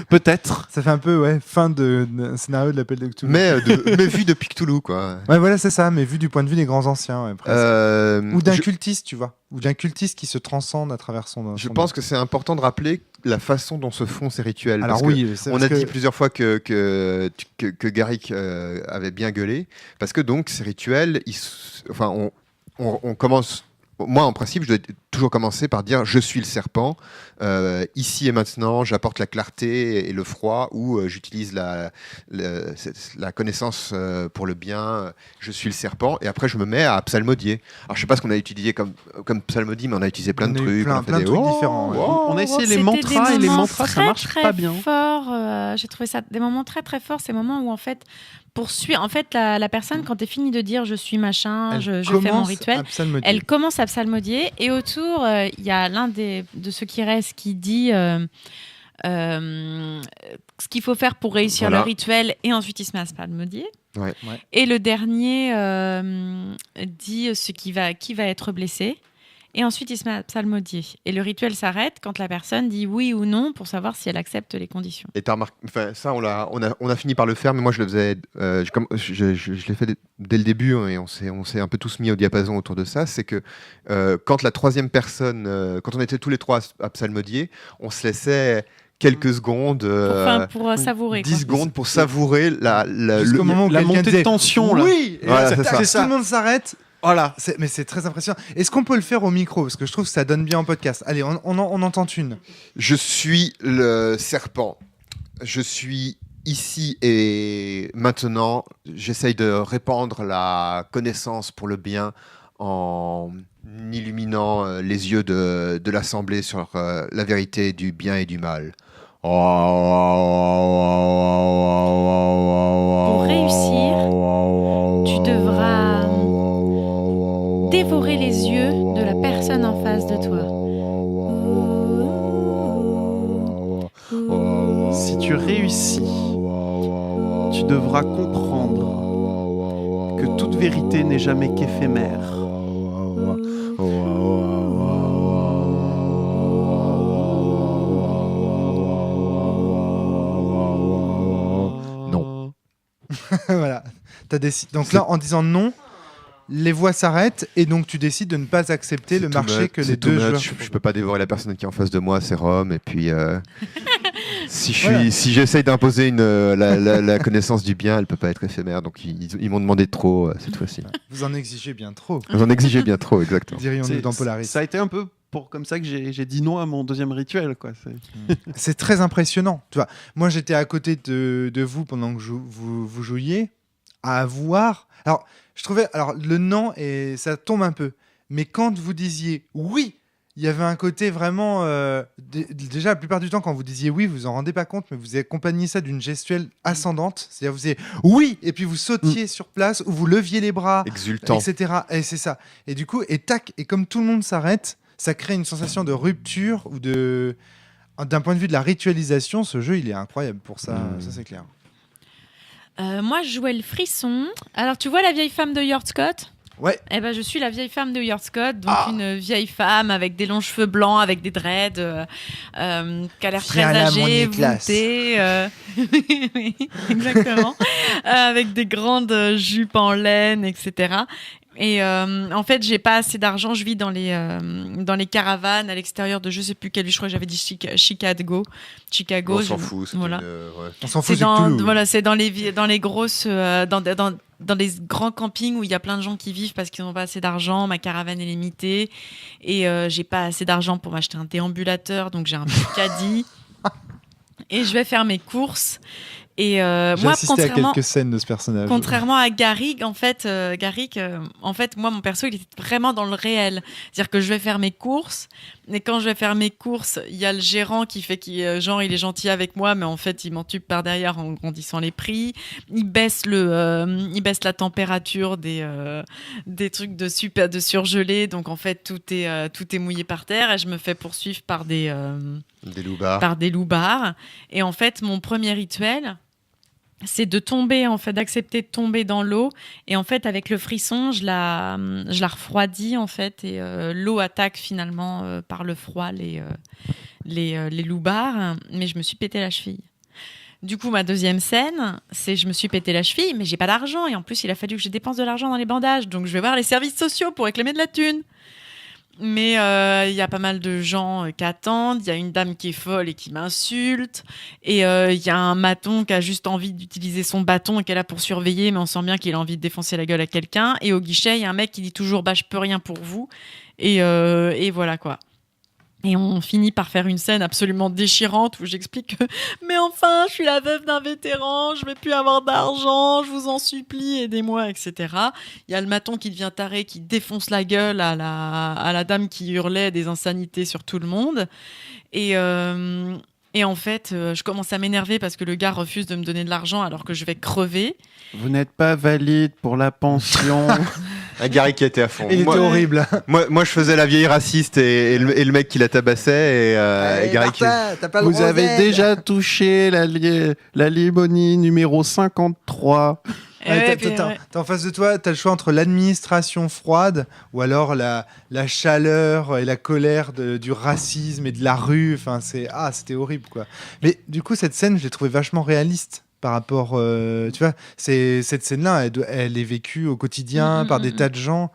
Peut-être. Ça fait un peu fin d'un scénario de l'appel de Cthulhu. Mais vu depuis Cthulhu, quoi. Ouais, voilà, c'est ça, mais vu du point de vue des grands anciens. Ouais, presque. Ou d'un je- cultiste, tu vois. Ou d'un cultiste qui se transcende à travers son. Je pense que c'est important de rappeler la façon dont se font ces rituels. Alors parce que oui, on a dit plusieurs fois que Garrick avait bien gueulé, parce que donc ces rituels, on commence. Moi, en principe, je dois toujours commencer par dire je suis le serpent, ici et maintenant, j'apporte la clarté et le froid, ou j'utilise la connaissance pour le bien, je suis le serpent, et après je me mets à psalmodier. Alors je sais pas ce qu'on a utilisé comme psalmodie, mais on a utilisé plein de trucs. Plein on a fait de des trucs différents. Ouais. On a essayé les C'était mantras des et les moments mantras ça très, marche très pas bien. forts, j'ai trouvé ça des moments très très forts, ces moments où en fait en fait la personne quand t'es fini de dire je suis machin, je fais mon rituel, elle commence à psalmodier et autour il y a l'un de ceux qui restent qui dit ce qu'il faut faire pour réussir Voilà. le rituel et ensuite il se met à psalmodier. Ouais. Et le dernier dit qui va être blessé. Et ensuite, il se met à psalmodier. Et le rituel s'arrête quand la personne dit oui ou non pour savoir si elle accepte les conditions. Et t'as remarqué, ça, on a fini par le faire, mais moi je le faisais, je l'ai fait dès le début, hein, et on s'est un peu tous mis au diapason autour de ça. C'est que quand la troisième personne, quand on était tous les trois à psalmodier, on se laissait quelques secondes, Pour savourer. 10 quoi. secondes pour savourer Jusqu'au moment où la quelqu'un montée de disait, tension, là. oui, et Voilà, là, c'est tac, ça. tout le monde s'arrête. Voilà. Mais c'est très impressionnant. Est-ce qu'on peut le faire au micro? Parce que je trouve que ça donne bien en podcast. Allez, on entend une. Je suis le serpent. Je suis ici et maintenant. J'essaye de répandre la connaissance pour le bien en illuminant les yeux de l'Assemblée sur la vérité du bien et du mal. Pour réussir, tu devras dévorer les yeux de la personne en face de toi. Si tu réussis, tu devras comprendre que toute vérité n'est jamais qu'éphémère. Non. Voilà. Donc là, en disant non, les voix s'arrêtent et donc tu décides de ne pas accepter le marché que les deux joueurs. Je peux pas dévorer la personne qui est en face de moi, c'est Rome. Et puis, si j'essaye d'imposer la connaissance du bien, elle peut pas être éphémère. Donc ils m'ont demandé trop cette fois-ci. Vous en exigez bien trop, Vous en exigez bien trop, exactement. dirions-nous dans Polaris. Ça a été un peu comme ça que j'ai dit non à mon deuxième rituel, quoi. C'est très impressionnant. Tu vois, moi, j'étais à côté de vous pendant que vous jouiez, à voir. Alors, je trouvais, le non, et ça tombe un peu. Mais quand vous disiez oui, il y avait un côté vraiment. Déjà, la plupart du temps, quand vous disiez oui, vous en rendez pas compte, mais vous accompagniez ça d'une gestuelle ascendante. C'est-à-dire, vous disiez oui, et puis vous sautiez sur place, ou vous leviez les bras, Exultant. etc. Et c'est ça. Et du coup, et tac, et comme tout le monde s'arrête, ça crée une sensation de rupture ou de. D'un point de vue de la ritualisation, ce jeu, il est incroyable pour ça. Ça, c'est clair. Moi, je jouais le frisson. Alors, tu vois la vieille femme de Yord Scott ? Ouais. Eh ben, je suis la vieille femme de Weird Scott, donc une vieille femme avec des longs cheveux blancs, avec des dreads, qui a l'air très Viens là, mon âgée, Nicolas. voûtée. Oui, exactement. Avec des grandes jupes en laine, etc. Et en fait, j'ai pas assez d'argent. Je vis dans les caravanes à l'extérieur de je sais plus quelle ville. Je crois que j'avais dit Chicago. On s'en fout. C'est voilà. ouais. On s'en C'est fout, c'est Toulouse. voilà, c'est dans les grosses, dans les grands campings où il y a plein de gens qui vivent parce qu'ils n'ont pas assez d'argent. Ma caravane est limitée et j'ai pas assez d'argent pour m'acheter un déambulateur, donc j'ai un petit caddie et je vais faire mes courses. Et J'ai moi, assisté à quelques scènes de ce personnage. contrairement à Garrick, en fait, moi, mon perso, il était vraiment dans le réel. C'est-à-dire que je vais faire mes courses, et quand je vais faire mes courses, il y a le gérant qui fait genre, il est gentil avec moi, mais en fait, il m'entube par derrière en grandissant les prix. Il baisse la température des trucs de surgelés, donc en fait, tout est mouillé par terre, et je me fais poursuivre par des loupards. par des loupards. Et en fait, mon premier rituel, c'est de tomber, en fait, d'accepter de tomber dans l'eau. Et en fait, avec le frisson, je la refroidis, en fait. Et l'eau attaque finalement par le froid les loupards. Mais je me suis pété la cheville. Du coup, ma deuxième scène, c'est je me suis pété la cheville, mais j'ai pas d'argent. Et en plus, il a fallu que je dépense de l'argent dans les bandages. Donc, je vais voir les services sociaux pour réclamer de la thune. Mais il y a pas mal de gens qui attendent. Il y a une dame qui est folle et qui m'insulte. Et il y a un maton qui a juste envie d'utiliser son bâton et qui est là pour surveiller, mais on sent bien qu'il a envie de défoncer la gueule à quelqu'un. Et au guichet, il y a un mec qui dit toujours « bah je peux rien pour vous ». Et voilà quoi. Et on finit par faire une scène absolument déchirante où j'explique que « mais enfin, je suis la veuve d'un vétéran, je vais plus avoir d'argent, je vous en supplie, aidez-moi, etc. » Il y a le maton qui devient taré, qui défonce la gueule à la dame qui hurlait des insanités sur tout le monde. Et en fait, je commence à m'énerver parce que le gars refuse de me donner de l'argent alors que je vais crever. Vous n'êtes pas valide pour la pension. Gary qui était à fond. Il était horrible. Moi, je faisais la vieille raciste et le mec qui la tabassait et Gary qui... Vous avez déjà touché la limonie numéro 53. Ouais, t'as en face de toi, t'as le choix entre l'administration froide ou alors la chaleur et la colère du racisme et de la rue. Enfin, c'était horrible, quoi. Mais du coup, cette scène, je l'ai trouvée vachement réaliste par rapport, tu vois, cette scène-là, elle est vécue au quotidien par des tas de gens.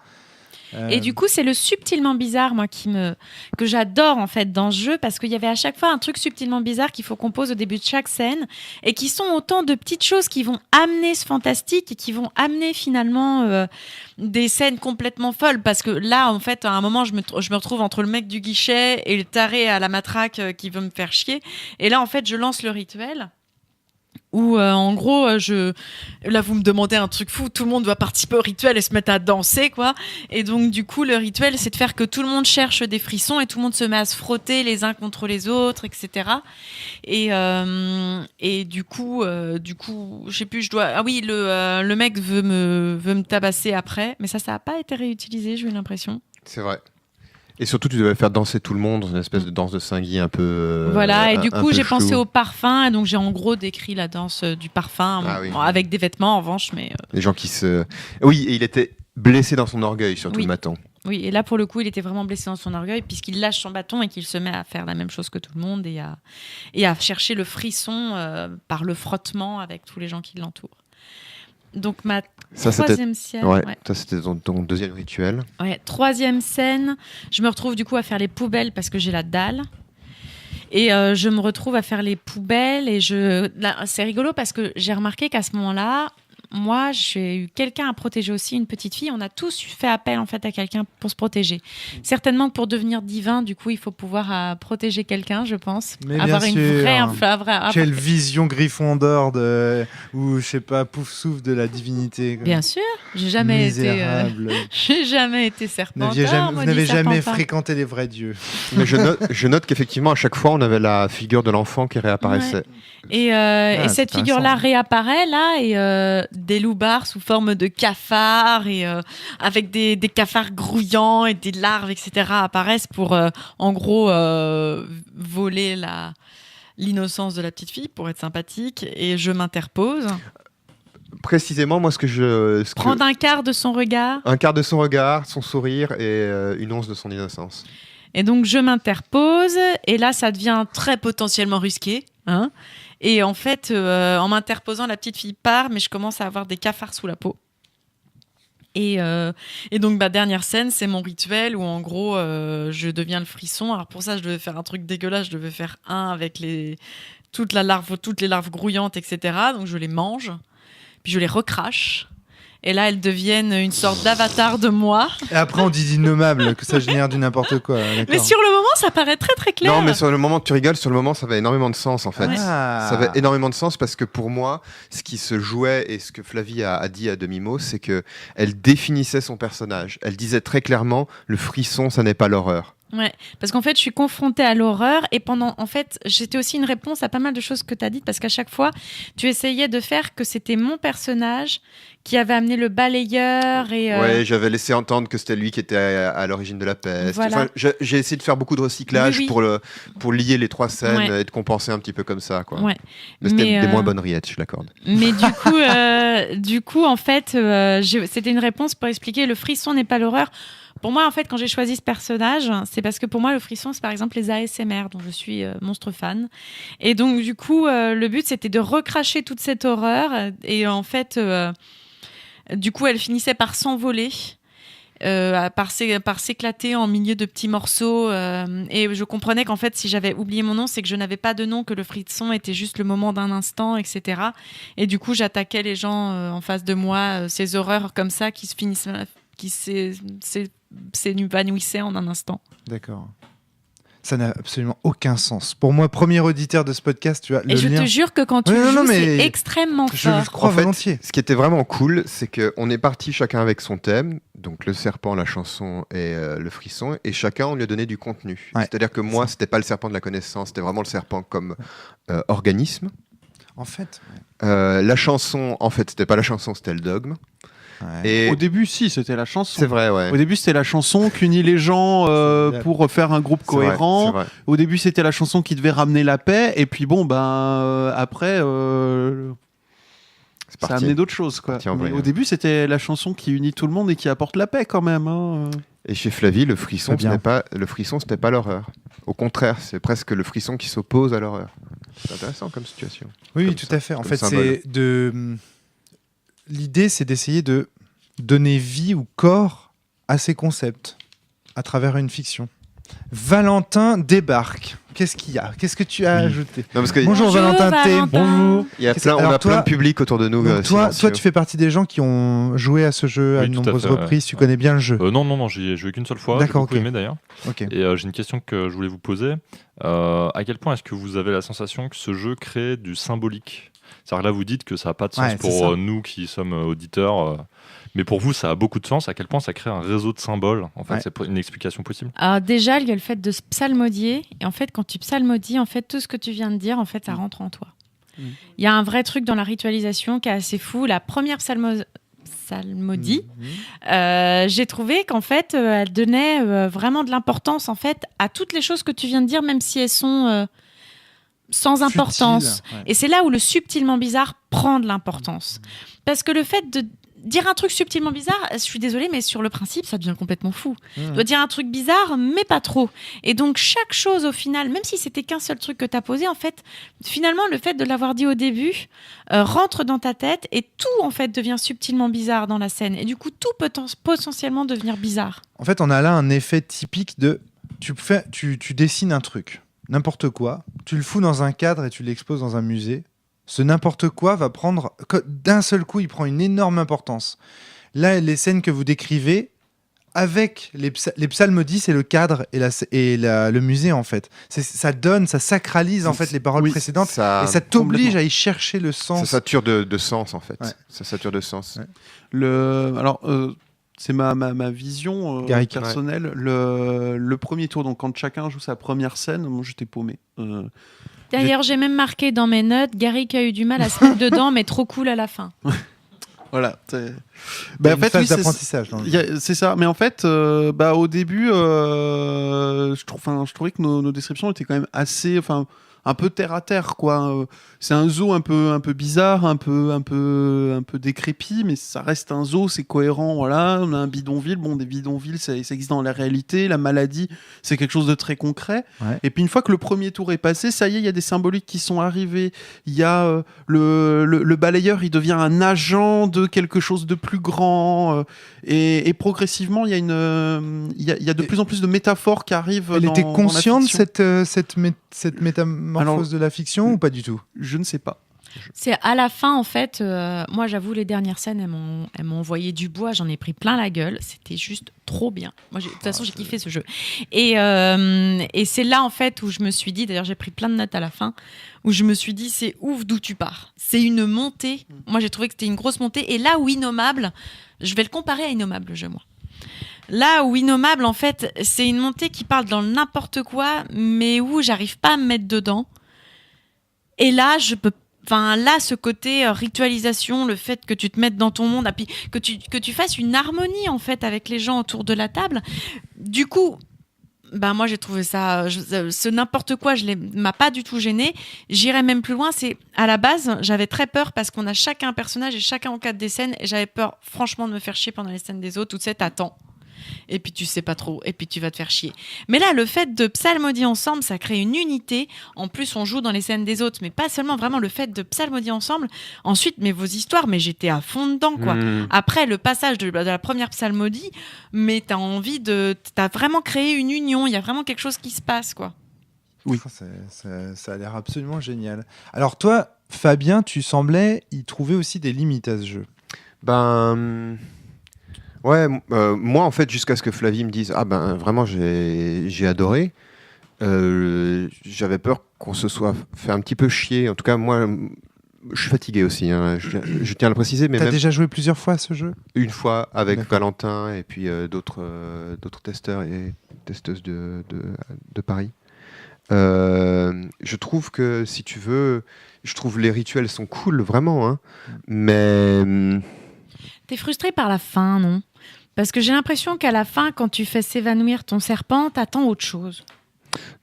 Et du coup, c'est le subtilement bizarre, moi, que j'adore, en fait, dans ce jeu, parce qu'il y avait à chaque fois un truc subtilement bizarre qu'il faut qu'on pose au début de chaque scène, et qui sont autant de petites choses qui vont amener ce fantastique et qui vont amener, finalement, des scènes complètement folles. Parce que là, en fait, à un moment, je me retrouve entre le mec du guichet et le taré à la matraque qui veut me faire chier. Et là, en fait, je lance le rituel. Où en gros, là vous me demandez un truc fou, tout le monde doit participer au rituel et se mettre à danser, quoi. Et donc du coup, le rituel, c'est de faire que tout le monde cherche des frissons et tout le monde se met à se frotter les uns contre les autres, etc. Et du coup, je sais plus, ah oui, le mec veut me tabasser après, mais ça a pas été réutilisé, j'ai eu l'impression. C'est vrai. Et surtout, tu devais faire danser tout le monde dans une espèce de danse de Saint-Guy un peu. Voilà, et du coup, j'ai flou. pensé au parfum, et donc j'ai en gros décrit la danse du parfum, avec des vêtements en revanche, mais. Les gens qui se. Oui, et il était blessé dans son orgueil, surtout Oui. le maton. Oui, et là pour le coup, il était vraiment blessé dans son orgueil, puisqu'il lâche son bâton et qu'il se met à faire la même chose que tout le monde et à chercher le frisson par le frottement avec tous les gens qui l'entourent. Donc ma troisième scène. Ouais. Ça c'était ton deuxième rituel. Ouais, troisième scène, je me retrouve du coup à faire les poubelles parce que j'ai la dalle. Et je me retrouve à faire les poubelles et là, c'est rigolo parce que j'ai remarqué qu'à ce moment-là, moi, j'ai eu quelqu'un à protéger aussi, une petite fille. On a tous fait appel en fait à quelqu'un pour se protéger. Certainement que pour devenir divin, du coup, il faut pouvoir protéger quelqu'un, je pense. Mais avoir bien une sûr. vraie. Quelle vision Gryffondor ou je sais pas, pouf souffle de la divinité. Bien sûr, j'ai jamais Misérable. j'ai jamais été serpentard. Vous n'avez jamais fréquenté les vrais dieux. Mais je note qu'effectivement, à chaque fois, on avait la figure de l'enfant qui réapparaissait. Ouais. Et cette figure-là réapparaît là et des loupards sous forme de cafards et avec des cafards grouillants et des larves, etc. apparaissent pour en gros voler l'innocence de la petite fille pour être sympathique, et je m'interpose. précisément, moi, Prendre un quart de son regard. un quart de son regard, son sourire et une once de son innocence. Et donc, je m'interpose. Et là, ça devient très potentiellement risqué. Hein, et en fait, en m'interposant, la petite fille part, mais je commence à avoir des cafards sous la peau. Et donc, dernière scène, c'est mon rituel où, en gros, je deviens le frisson. Alors, pour ça, je devais faire un truc dégueulasse. Je devais faire un avec toutes les larves grouillantes, etc. Donc, je les mange. Puis, je les recrache. Et là, elles deviennent une sorte d'avatar de moi. Et après, on dit d'innommable, que ça génère du n'importe quoi. Mais sur le moment, ça paraît très très clair. Non, mais sur le moment que tu rigoles, sur le moment, ça avait énormément de sens en fait. Ouais. Ah. Ça avait énormément de sens parce que pour moi, ce qui se jouait et ce que Flavie a dit à demi-mot, c'est que elle définissait son personnage. Elle disait très clairement, le frisson, ça n'est pas l'horreur. Ouais, parce qu'en fait, je suis confrontée à l'horreur et en fait, j'étais aussi une réponse à pas mal de choses que tu as dites parce qu'à chaque fois, tu essayais de faire que c'était mon personnage qui avait amené le balayeur et... Ouais, j'avais laissé entendre que c'était lui qui était à l'origine de la peste. Voilà. Enfin, j'ai essayé de faire beaucoup de recyclage Oui. pour lier les trois scènes Ouais. et de compenser un petit peu comme ça, quoi. Ouais. Mais c'était Mais, des moins bonnes rillettes, je l'accorde. Mais du coup, en fait, c'était une réponse pour expliquer le frisson n'est pas l'horreur. Pour moi, en fait, quand j'ai choisi ce personnage, c'est parce que pour moi, le frisson, c'est par exemple les ASMR, dont je suis monstre fan. Et donc, du coup, le but, c'était de recracher toute cette horreur. Et en fait, du coup, elle finissait par s'envoler. Par s'éclater en milieu de petits morceaux et je comprenais qu'en fait si j'avais oublié mon nom c'est que je n'avais pas de nom, que le frisson était juste le moment d'un instant, etc. Et du coup j'attaquais les gens en face de moi, ces horreurs comme ça qui s'évanouissaient en un instant. D'accord. Ça n'a absolument aucun sens. Pour moi, premier auditeur de ce podcast, tu vois, Et je te jure que quand tu joues, c'est extrêmement je fort. le crois En fait, volontiers. Ce qui était vraiment cool, c'est qu'on est parti chacun avec son thème, donc le serpent, la chanson et le frisson, et chacun on lui a donné du contenu. Ouais, C'est-à-dire que moi, c'était pas le serpent de la connaissance, c'était vraiment le serpent comme organisme. En fait. La chanson, en fait, c'était pas la chanson, c'était le dogme. Ouais. Et Au début, si, c'était la chanson. c'est vrai, ouais. Au début, c'était la chanson qui unit les gens C'est pour faire un groupe C'est vrai, cohérent. c'est vrai. Au début, c'était la chanson qui devait ramener la paix. Et puis, bon, après, C'est ça a parti. amené d'autres choses. Quoi. Parti en Mais vrille, au hein. début, c'était la chanson qui unit tout le monde et qui apporte la paix quand même. Hein. Et chez Flavie, le frisson, Très bien. ce n'est pas l'horreur. Au contraire, c'est presque le frisson qui s'oppose à l'horreur. C'est intéressant comme situation. Oui, Comme tout ça, à fait. En comme fait, symbole. c'est de. L'idée, c'est d'essayer de donner vie ou corps à ces concepts à travers une fiction. Valentin débarque. Qu'est-ce qu'il y a ? Qu'est-ce que tu as Oui. ajouté ? Non, parce que Bonjour Valentin T. Bonjour. il y a Qu'est-ce- on alors a toi- plein de public autour de nous. Donc toi, silencieux. tu fais partie des gens qui ont joué à ce jeu à Oui, de tout à nombreuses fait, ouais. reprises. Tu connais bien le jeu. Non, j'y ai joué qu'une seule fois. D'accord, J'ai beaucoup ok. aimé d'ailleurs. Ok. Et j'ai une question que je voulais vous poser. À quel point est-ce que vous avez la sensation que ce jeu crée du symbolique ? C'est-à-dire que là, vous dites que ça n'a pas de sens Ouais, c'est pour ça. nous qui sommes auditeurs. Mais pour vous, ça a beaucoup de sens. À quel point ça crée un réseau de symboles ? En fait, Ouais. c'est une explication possible. Alors déjà, il y a le fait de psalmodier. Et en fait, quand tu psalmodies, en fait, tout ce que tu viens de dire, en fait, ça rentre en toi. Mm. Il y a un vrai truc dans la ritualisation qui est assez fou. La première psalmodie, j'ai trouvé qu'en fait, elle donnait vraiment de l'importance en fait à toutes les choses que tu viens de dire, même si elles sont sans importance. Futile, ouais. Et c'est là où le subtilement bizarre prend de l'importance. Parce que le fait de dire un truc subtilement bizarre, je suis désolée, mais sur le principe, ça devient complètement fou. Tu dois dire un truc bizarre, mais pas trop. Et donc, chaque chose, au final, même si c'était qu'un seul truc que tu as posé, en fait, finalement, le fait de l'avoir dit au début rentre dans ta tête et tout, en fait, devient subtilement bizarre dans la scène. Et du coup, tout peut potentiellement devenir bizarre. En fait, on a là un effet typique de tu dessines un truc, n'importe quoi, tu le fous dans un cadre et tu l'exposes dans un musée. Ce n'importe quoi va prendre, d'un seul coup, il prend une énorme importance. Là, les scènes que vous décrivez, avec les psalmodies, c'est le cadre et le musée, en fait. Ça donne, ça sacralise, en fait, les paroles Oui, précédentes. Ça, Et ça t'oblige complètement. à y chercher le ça sens. sature de sens, en fait. Ouais. Ça sature de sens. Ouais. Alors, c'est ma vision Garrick. personnelle. Le premier tour, donc quand chacun joue sa première scène, moi j'étais paumé. D'ailleurs, j'ai même marqué dans mes notes, Gary qui a eu du mal à se mettre dedans, mais trop cool à la fin. Voilà. Il y a Bah, en une fait, phase oui, c'est d'apprentissage. dans le jeu. c'est ça. Mais en fait, au début, je trouvais que nos descriptions étaient quand même assez, un un peu terre à terre, quoi. C'est un zoo un peu bizarre, un peu décrépit, mais ça reste un zoo, c'est cohérent. Voilà, on a un bidonville. Bon, des bidonvilles, ça existe dans la réalité. La maladie, c'est quelque chose de très concret. Ouais. Et puis une fois que le premier tour est passé, ça y est, il y a des symboliques qui sont arrivés. Il y a le balayeur, il devient un agent de quelque chose de plus grand. Et progressivement, il y a de plus en plus de métaphores qui arrivent. Elle dans, était dans la consciente de fiction. cette métamorphose Alors, de la fiction ou pas du tout? Je ne sais pas. C'est à la fin, en fait, moi j'avoue, les dernières scènes, elles m'ont envoyé du bois, j'en ai pris plein la gueule, c'était juste trop bien. Moi, de toute façon, j'ai kiffé ce jeu. Et c'est là, en fait, où je me suis dit, d'ailleurs, j'ai pris plein de notes à la fin, où je me suis dit, c'est ouf d'où tu pars. C'est une montée. Moi, j'ai trouvé que c'était une grosse montée. Et là où Innommable, je vais le comparer à Innommable, le jeu, moi. Là où Innommable, en fait, c'est une montée qui parle dans n'importe quoi, mais où j'arrive pas à me mettre dedans. Et là, ce côté ritualisation, le fait que tu te mettes dans ton monde, et puis que tu fasses une harmonie en fait avec les gens autour de la table. Du coup, moi j'ai trouvé ça, ce n'importe quoi, m'a pas du tout gêné. J'irais même plus loin. C'est à la base, j'avais très peur parce qu'on a chacun un personnage et chacun encadre des scènes, et j'avais peur, franchement, de me faire chier pendant les scènes des autres. Tout ça, t'attends. Et puis tu sais pas trop, et puis tu vas te faire chier. Mais là, le fait de psalmodier ensemble, ça crée une unité. En plus, on joue dans les scènes des autres, mais pas seulement, vraiment le fait de psalmodier ensemble. Ensuite, mais vos histoires, mais j'étais à fond dedans, quoi. Après le passage de la première psalmodie, mais t'as vraiment créé une union. Il y a vraiment quelque chose qui se passe, quoi. Oui. Ça a l'air absolument génial. Alors toi, Fabien, tu semblais y trouver aussi des limites à ce jeu. Ouais, moi en fait, jusqu'à ce que Flavie me dise, vraiment j'ai adoré, j'avais peur qu'on se soit fait un petit peu chier. En tout cas, moi, je suis fatigué aussi, hein. Je tiens à le préciser. Mais T'as même déjà joué plusieurs fois à ce jeu? une fois avec D'accord. Valentin et puis d'autres testeurs et testeuses de Paris. Je trouve que, si tu veux, je trouve les rituels sont cool, vraiment, hein, mais... T'es frustré par la fin, non? Parce que j'ai l'impression qu'à la fin, quand tu fais s'évanouir ton serpent, t'attends autre chose.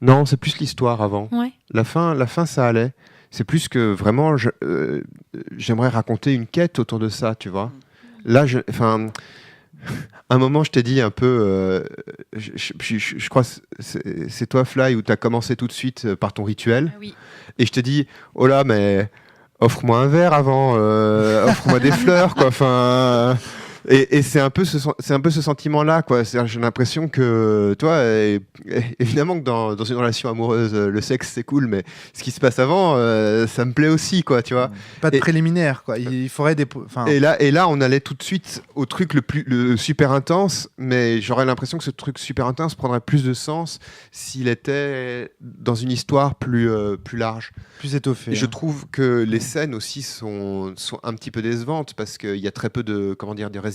Non, c'est plus l'histoire avant. Ouais. La fin, ça allait. C'est plus que vraiment, j'aimerais raconter une quête autour de ça, tu vois. Là, un moment, je t'ai dit un peu, je crois que c'est toi, Fly, où tu as commencé tout de suite par ton rituel. Ah oui. Et je t'ai dit, oh là, mais offre-moi un verre avant, offre-moi des fleurs, quoi. Enfin, et c'est un peu ce sentiment-là, quoi. J'ai l'impression que, toi, évidemment que dans une relation amoureuse, le sexe c'est cool, mais ce qui se passe avant, ça me plaît aussi, quoi, tu vois. Pas de préliminaire, quoi. Il faudrait des... Et là, on allait tout de suite au truc le super intense, mais j'aurais l'impression que ce truc super intense prendrait plus de sens s'il était dans une histoire plus large. Plus étoffé. Et je trouve que les scènes aussi sont un petit peu décevantes parce qu'il y a très peu de résistance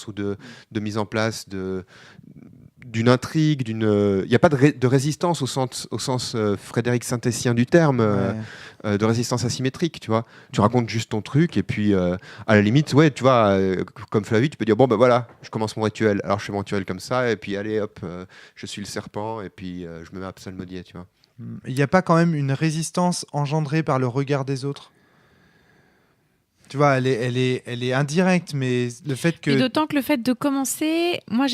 ou de mise en place d'une intrigue, il n'y a pas de résistance au sens Frédéric Saint-Essien du terme, de résistance asymétrique, tu vois. Tu racontes juste ton truc et puis à la limite, ouais, tu vois, comme Flavie, tu peux dire bon ben voilà, je commence mon rituel. Alors je fais mon rituel comme ça et puis allez hop, je suis le serpent et puis je me mets à psalmodier, tu vois. Il n'y a pas quand même une résistance engendrée par le regard des autres? Tu vois, elle est indirecte, mais le fait que... Et d'autant que le fait de commencer, moi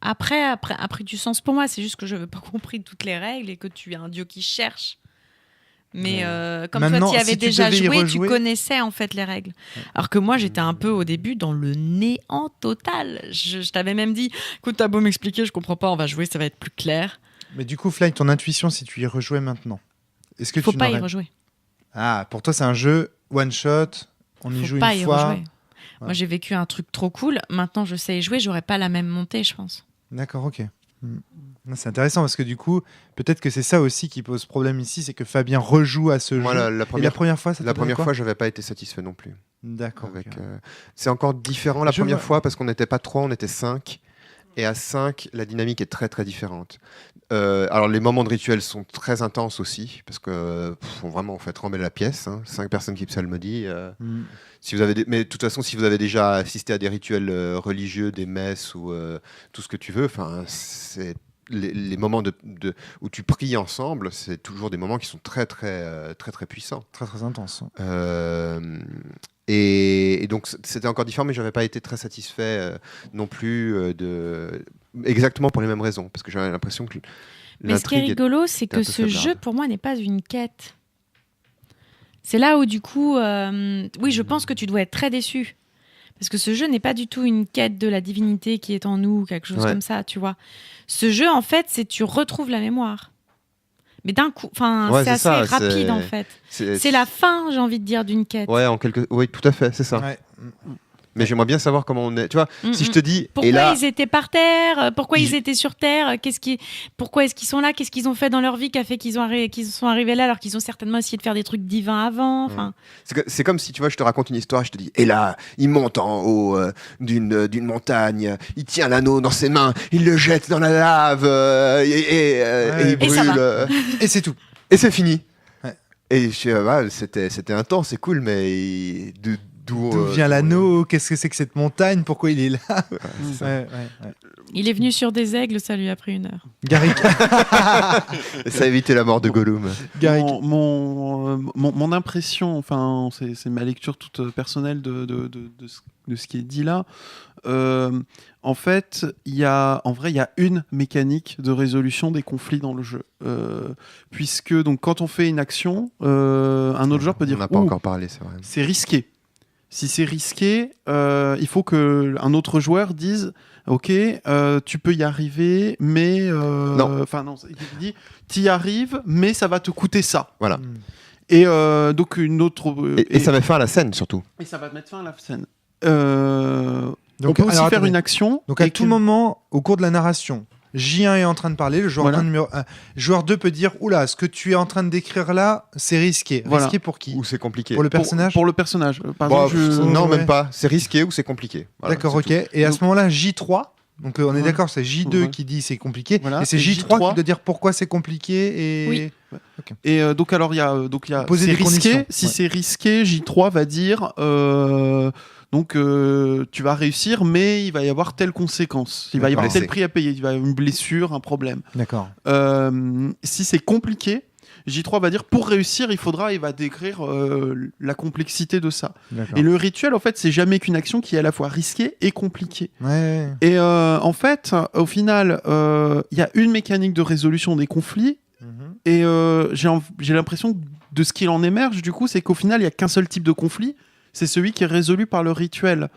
après a pris du sens pour moi. C'est juste que je n'avais pas compris toutes les règles et que tu es un dieu qui cherche. Mais comme maintenant, toi, tu y avais si tu déjà devais y joué, rejouer... tu connaissais en fait les règles. Alors que moi, j'étais un peu au début dans le néant total. Je t'avais même dit, écoute, t'as beau m'expliquer, je comprends pas, on va jouer, ça va être plus clair. Mais du coup, Fly, ton intuition, si tu y rejouais maintenant, est-ce que Faut tu pas y n'aurais... rejouer. Ah, pour toi, c'est un jeu one shot. On y Faut joue pas une y fois. rejouer. Moi, j'ai vécu un truc trop cool. Maintenant, je sais y jouer. J'aurais pas la même montée, je pense. D'accord, ok. C'est intéressant parce que du coup, peut-être que c'est ça aussi qui pose problème ici, c'est que Fabien rejoue à ce Moi, jeu. la Et la première fois, ça La t'a donné première quoi? fois, j'avais pas été satisfait non plus. D'accord. Avec, ok. c'est encore différent la Je première vois. fois parce qu'on n'était pas 3, on était 5. Et à 5, la dynamique est très très différente. Alors les moments de rituel sont très intenses aussi parce que vraiment on fait trembler la pièce. 5 personnes qui psalmodient. Si vous avez mais de toute façon, si vous avez déjà assisté à des rituels religieux, des messes ou tout ce que tu veux, c'est les moments où tu pries ensemble, c'est toujours des moments qui sont très puissants. Très très intense. Et donc c'était encore différent, mais j'avais pas été très satisfait non plus exactement pour les mêmes raisons, parce que j'avais l'impression que Mais ce qui est rigolo, c'est que ce jeu, pour moi, n'est pas une quête. C'est là où, du coup, oui, je pense que tu dois être très déçu. Parce que ce jeu n'est pas du tout une quête de la divinité qui est en nous, ou quelque chose comme ça, tu vois. Ce jeu, en fait, c'est tu retrouves la mémoire. Mais d'un coup, c'est assez rapide, en fait. C'est la fin, j'ai envie de dire, d'une quête. Oui, tout à fait, c'est ça. Ouais. Mais j'aimerais bien savoir comment on est. Tu vois, si je te dis. Pourquoi ils étaient par terre, pourquoi ils étaient sur terre, pourquoi est-ce qu'ils sont là, qu'est-ce qu'ils ont fait dans leur vie qui a fait qu'ils sont arrivés là alors qu'ils ont certainement essayé de faire des trucs divins avant. C'est comme si, tu vois, je te raconte une histoire, je te dis, et là, il monte en haut d'une montagne, il tient l'anneau dans ses mains, il le jette dans la lave et il brûle. Et c'est tout. Et c'est fini. Ouais. Et c'était intense, c'est cool, mais d'où vient l'anneau? Qu'est-ce que c'est que cette montagne? Pourquoi il est là? Ouais. Il est venu sur des aigles, ça lui a pris 1 heure. Garrick. Ça a évité la mort de Gollum. Mon impression, enfin, c'est ma lecture toute personnelle de ce qui est dit là. En fait, il y a une mécanique de résolution des conflits dans le jeu. Puisque donc, quand on fait une action, un autre joueur peut dire on n'a pas encore parlé, c'est vrai. C'est risqué. Si c'est risqué, il faut qu'un autre joueur dise ok, tu peux y arriver, mais non. Il dit tu y arrives, mais ça va te coûter ça. Voilà. Et donc une autre. Et ça met fin à la scène surtout. Et ça va mettre fin à la scène. Donc, on peut aussi faire une action. Donc à tout moment, au cours de la narration, J1 est en train de parler, le joueur, joueur 2 peut dire oula, ce que tu es en train de décrire là, c'est risqué. Voilà. Risqué pour qui? Ou c'est compliqué. Pour le personnage? Pour le personnage. Par exemple, non, même pas. C'est risqué ou c'est compliqué. Voilà, d'accord, c'est ok. tout. Et à ce moment-là, J3, donc on est d'accord, c'est J2 qui dit c'est compliqué, Voilà. et c'est J3 qui doit dire pourquoi c'est compliqué. Et... Oui. Okay. Et donc alors il y a poser c'est des risqué. conditions. Si c'est risqué, J3 va dire tu vas réussir, mais il va y avoir telle conséquence. Il va y avoir tel prix à payer. Il va y avoir une blessure, un problème. D'accord. Si c'est compliqué, J3 va dire pour réussir, il va décrire la complexité de ça. D'accord. Et le rituel, en fait, c'est jamais qu'une action qui est à la fois risquée et compliquée. Ouais. Et en fait, au final, il y a une mécanique de résolution des conflits. Et j'ai l'impression de ce qu'il en émerge, du coup, c'est qu'au final, il n'y a qu'un seul type de conflit. C'est celui qui est résolu par le rituel.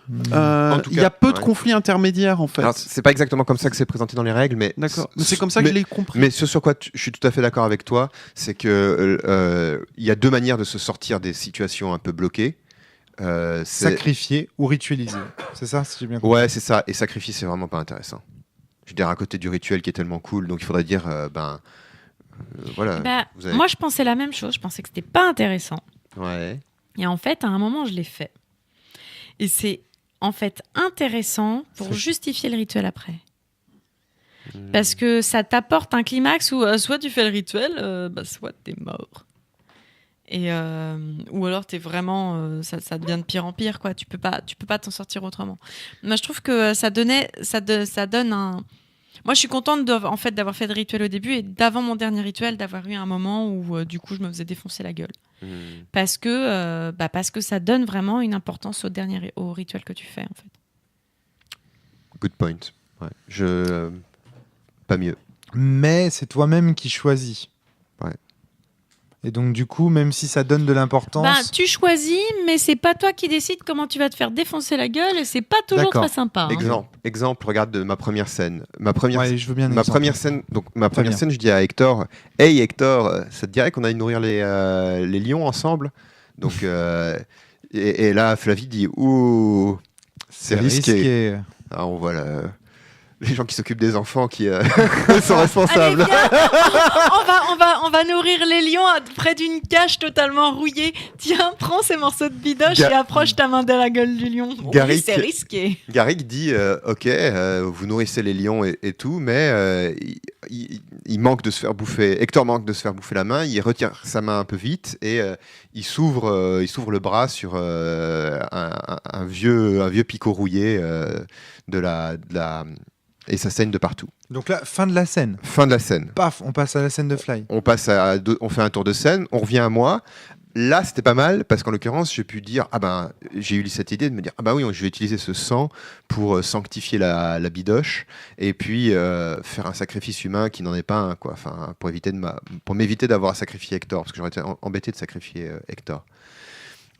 Il y a peu de conflits intermédiaires, en fait. Alors, c'est pas exactement comme ça que c'est présenté dans les règles, mais d'accord. Mais c'est comme ça que je l'ai compris. Mais ce sur quoi je suis tout à fait d'accord avec toi, c'est que il y a 2 manières de se sortir des situations un peu bloquées. Sacrifier ou ritualiser. C'est ça, si j'ai bien compris. Ouais, c'est ça. Et sacrifier, c'est vraiment pas intéressant. Je veux dire, à côté du rituel qui est tellement cool, donc il faudrait dire, voilà. Moi, je pensais la même chose. Je pensais que c'était pas intéressant. Ouais. Et en fait, à un moment, je l'ai fait. Et c'est en fait intéressant pour justifier le rituel après. Parce que ça t'apporte un climax où soit tu fais le rituel, soit t'es mort. Et, ou alors t'es vraiment, ça devient de pire en pire, quoi. Tu peux pas t'en sortir autrement. Moi, je trouve que ça donne un... Moi, je suis contente d'avoir fait le rituel au début et d'avant mon dernier rituel, d'avoir eu un moment où du coup, je me faisais défoncer la gueule. Parce que ça donne vraiment une importance au rituel que tu fais, en fait. Good point. Ouais. Pas mieux. Mais c'est toi-même qui choisis. Ouais. Et donc, du coup, même si ça donne de l'importance... tu choisis, mais c'est pas toi qui décides comment tu vas te faire défoncer la gueule et c'est pas toujours très sympa. Exemple, regarde de ma première scène. Je veux bien ma première scène, je dis à Hector, hey Hector, ça te dirait qu'on aille nourrir les lions ensemble? Donc, et là, Flavie dit, ouh, c'est risqué. Alors, on voit les gens qui s'occupent des enfants qui sont responsables. Allez, viens, on va nourrir les lions près d'une cage totalement rouillée. Tiens, prends ces morceaux de bidoche et approche ta main de la gueule du lion. Oui, c'est risqué. Garrick dit ok, vous nourrissez les lions et tout, mais il manque de se faire bouffer. Hector manque de se faire bouffer la main. Il retire sa main un peu vite et il s'ouvre le bras sur un vieux picot rouillé de la et ça saigne de partout. Donc là, fin de la scène. Fin de la scène. Paf, on passe à la scène de Fly. On fait un tour de scène, on revient à moi. Là, c'était pas mal parce qu'en l'occurrence, j'ai pu dire j'ai eu cette idée de me dire oui, je vais utiliser ce sang pour sanctifier la bidoche et puis faire un sacrifice humain qui n'en est pas un, quoi. Enfin, pour m'éviter d'avoir à sacrifier Hector, parce que j'aurais été embêté de sacrifier Hector.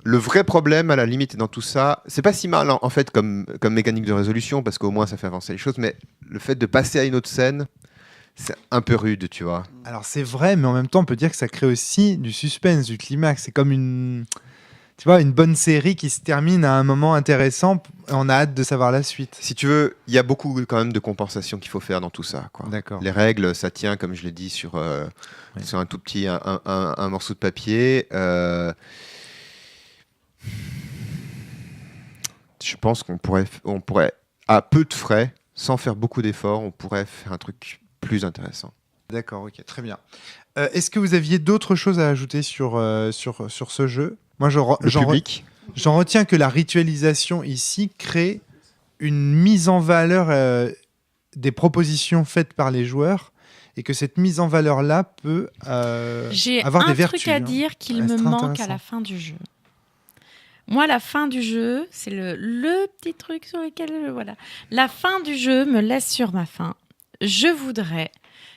Le vrai problème, à la limite, dans tout ça, c'est pas si mal en fait comme mécanique de résolution parce qu'au moins ça fait avancer les choses, mais le fait de passer à une autre scène, c'est un peu rude, tu vois. Alors c'est vrai, mais en même temps, on peut dire que ça crée aussi du suspense, du climax. C'est comme une bonne série qui se termine à un moment intéressant. Et on a hâte de savoir la suite. Si tu veux, il y a beaucoup quand même de compensations qu'il faut faire dans tout ça, quoi. D'accord. Les règles, ça tient, comme je l'ai dit, sur un tout petit un morceau de papier. Je pense qu'on pourrait, à peu de frais, sans faire beaucoup d'efforts, on pourrait faire un truc plus intéressant. D'accord, ok, très bien. Est-ce que vous aviez d'autres choses à ajouter sur ce jeu ? Moi, j'en retiens que la ritualisation ici crée une mise en valeur des propositions faites par les joueurs et que cette mise en valeur-là peut avoir des vertus. J'ai un truc à dire qu'il me manque à la fin du jeu. Moi, la fin du jeu, c'est le petit truc sur lequel... La fin du jeu me laisse sur ma faim. Je voudrais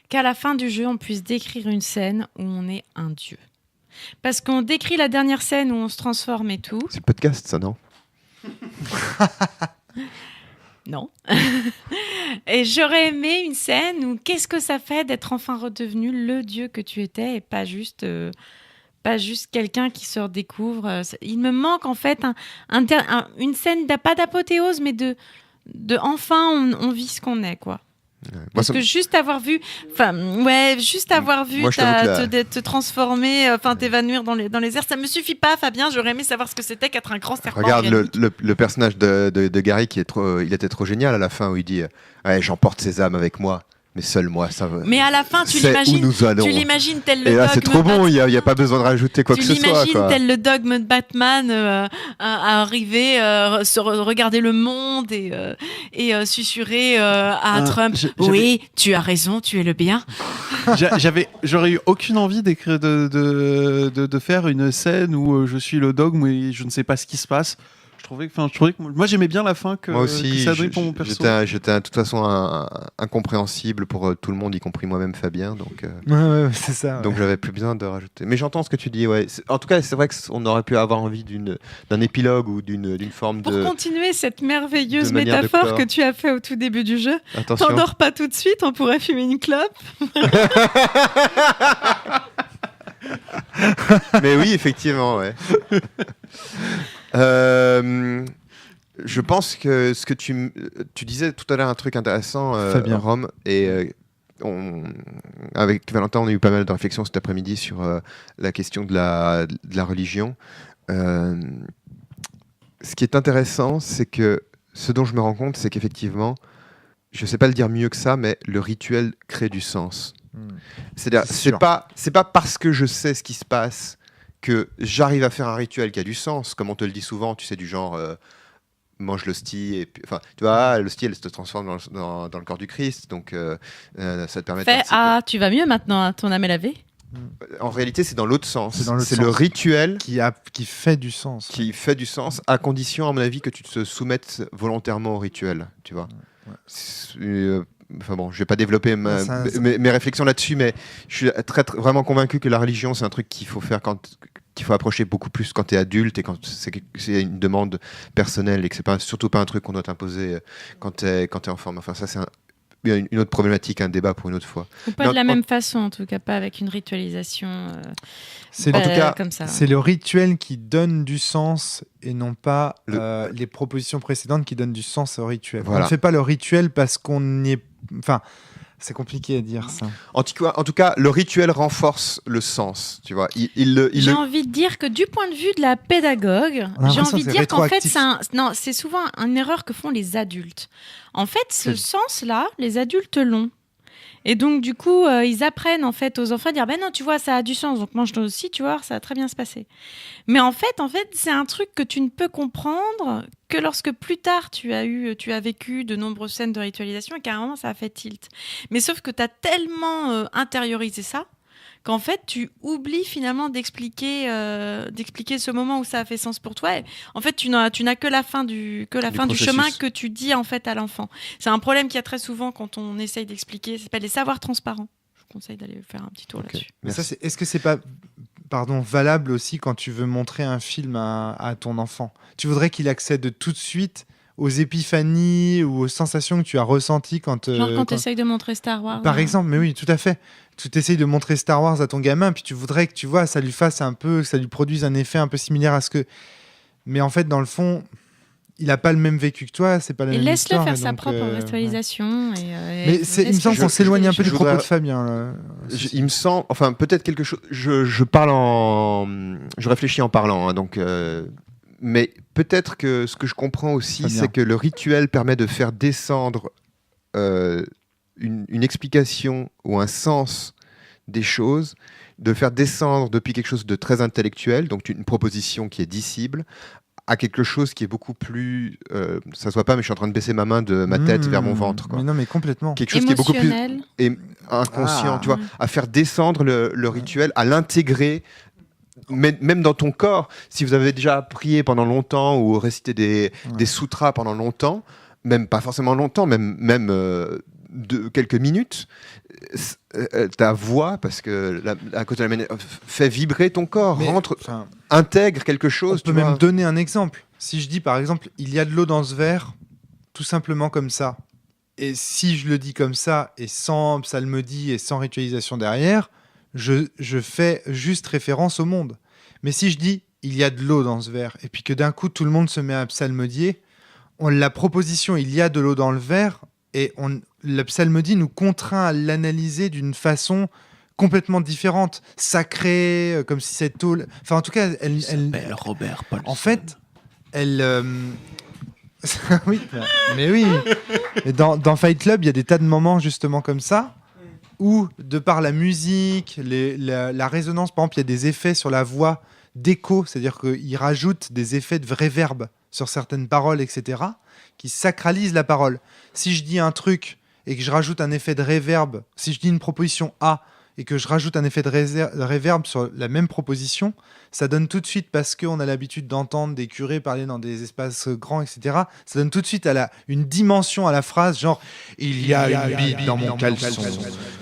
qu'à la fin du jeu, on puisse décrire une scène où on est un dieu. Parce qu'on décrit la dernière scène où on se transforme et tout. C'est le podcast, ça, non ? Non. Et j'aurais aimé une scène où qu'est-ce que ça fait d'être enfin redevenu le dieu que tu étais et pas juste quelqu'un qui se redécouvre. Il me manque en fait une scène, pas d'apothéose, mais de enfin on vit ce qu'on est, quoi. Ouais. Parce que juste avoir vu te transformer, t'évanouir dans les airs, ça me suffit pas, Fabien. J'aurais aimé savoir ce que c'était qu'être un grand serpent. Regarde le personnage de Gary il était trop génial à la fin où il dit j'emporte ces âmes avec moi. Mais seul moi, ça va. Mais à la fin, tu l'imagines tel le dogme. Et là, c'est trop bon, il n'y a pas besoin de rajouter quoi que ce soit. Tu l'imagines tel le dogme de Batman à arriver, regarder le monde et susurrer à Trump. Oui, tu as raison, tu es le bien. J'aurais eu aucune envie d'écrire, de faire une scène où je suis le dogme et je ne sais pas ce qui se passe. Je trouvais que moi j'aimais bien la fin que, moi aussi, que ça a donné pour mon perso. J'étais de toute façon incompréhensible pour tout le monde, y compris moi-même Fabien. Donc, c'est ça. Donc j'avais plus besoin de rajouter. Mais j'entends ce que tu dis. Ouais. En tout cas, c'est vrai qu'on aurait pu avoir envie d'un épilogue ou d'une forme de. Pour continuer cette merveilleuse métaphore que tu as fait au tout début du jeu. Attention. T'endors pas tout de suite, on pourrait fumer une clope. Mais oui, effectivement, ouais. Je pense que ce que tu disais tout à l'heure un truc intéressant, Rome, et avec Valentin, on a eu pas mal de réflexions cet après-midi sur la question de la religion. Ce qui est intéressant, c'est que ce dont je me rends compte, c'est qu'effectivement, je sais pas le dire mieux que ça, mais le rituel crée du sens. C'est-à-dire, c'est pas parce que je sais ce qui se passe que j'arrive à faire un rituel qui a du sens, comme on te le dit souvent, tu sais, du genre mange l'hostie, et puis, enfin, tu vois, l'hostie elle se transforme dans le corps du Christ, donc ça te permet de tu vas mieux maintenant, hein, ton âme est lavée. En réalité, c'est dans l'autre sens. C'est le rituel qui fait du sens. Qui fait du sens, à condition, à mon avis, que tu te soumettes volontairement au rituel, tu vois. Enfin bon, je vais pas développer mes réflexions là-dessus, mais je suis vraiment convaincu que la religion, c'est un truc qu'il faut faire qu'il faut approcher beaucoup plus quand tu es adulte et quand c'est une demande personnelle et que c'est surtout pas un truc qu'on doit t'imposer quand tu es enfant. Enfin, ça, c'est une autre problématique, un débat pour une autre fois. Ou pas de la même façon, en tout cas, pas avec une ritualisation comme ça. C'est le rituel qui donne du sens et non pas les propositions précédentes qui donnent du sens au rituel. Voilà. On ne fait pas le rituel parce qu'on y est... Enfin, c'est compliqué à dire ça. En tout cas, le rituel renforce le sens, tu vois. J'ai envie de dire que du point de vue de la pédagogue, j'ai envie de dire qu'en fait, c'est souvent une erreur que font les adultes. En fait, ce sens-là, les adultes l'ont. Et donc, du coup, ils apprennent en fait aux enfants à dire ben non, tu vois, ça a du sens. Donc, mange-toi aussi, tu vois, ça va très bien se passer. Mais en fait, c'est un truc que tu ne peux comprendre que lorsque plus tard tu as vécu de nombreuses scènes de ritualisation et qu'à un moment ça a fait tilt. Mais sauf que tu as tellement intériorisé ça qu'en fait tu oublies finalement d'expliquer ce moment où ça a fait sens pour toi. Et en fait, tu n'as que la fin du chemin que tu dis en fait à l'enfant. C'est un problème qu'il y a très souvent quand on essaye d'expliquer. Ça s'appelle les savoirs transparents. Je vous conseille d'aller faire un petit tour là-dessus. Mais ça, est-ce que c'est pas valable aussi quand tu veux montrer un film à ton enfant? Tu voudrais qu'il accède tout de suite aux épiphanies ou aux sensations que tu as ressenties quand tu essayes de montrer Star Wars. Par exemple, mais oui, tout à fait. Tu essayes de montrer Star Wars à ton gamin, puis tu voudrais que, tu vois, ça lui fasse un peu, que ça lui produise un effet un peu similaire à ce que... Mais en fait, dans le fond, il n'a pas le même vécu que toi, c'est pas la même histoire. Laisse-le faire sa propre ritualisation. Mais il me semble qu'on s'éloigne un peu du propos de Fabien. Là. Il me semble, enfin peut-être quelque chose. Je réfléchis en parlant, hein, donc. Mais peut-être que ce que je comprends aussi, c'est que le rituel permet de faire descendre une explication ou un sens des choses, de faire descendre depuis quelque chose de très intellectuel, donc une proposition qui est dissible, à quelque chose qui est beaucoup plus... ça se voit pas, mais je suis en train de baisser ma main de ma tête vers mon ventre. Quoi. Mais non, mais complètement. Quelque chose qui est beaucoup plus inconscient, tu vois, à faire descendre le rituel, à l'intégrer, même dans ton corps. Si vous avez déjà prié pendant longtemps ou récité des sutras pendant longtemps, même pas forcément longtemps, même de quelques minutes, ta voix, parce que à cause de la manière, fait vibrer ton corps, intègre quelque chose. On peut même donner un exemple. Si je dis par exemple, il y a de l'eau dans ce verre, tout simplement comme ça, et si je le dis comme ça, et sans psalmodie et sans ritualisation derrière, je fais juste référence au monde. Mais si je dis, il y a de l'eau dans ce verre, et puis que d'un coup tout le monde se met à psalmodier, la proposition, il y a de l'eau dans le verre, et la psalmodie nous contraint à l'analyser d'une façon complètement différente, sacrée, comme si cette eau... Enfin, en tout cas, elle s'appelle Robert Paulson. En fait, elle... oui, mais oui. Et dans Fight Club, il y a des tas de moments justement comme ça, où, de par la musique, la résonance, par exemple, il y a des effets sur la voix d'écho, c'est-à-dire qu'ils rajoutent des effets de réverb sur certaines paroles, etc., qui sacralisent la parole. Si je dis un truc et que je rajoute un effet de réverb, si je dis une proposition A et que je rajoute un effet de réverb sur la même proposition, ça donne tout de suite, parce qu'on a l'habitude d'entendre des curés parler dans des espaces grands, etc., ça donne tout de suite une dimension à la phrase, genre « il y a une bite dans mon caleçon ».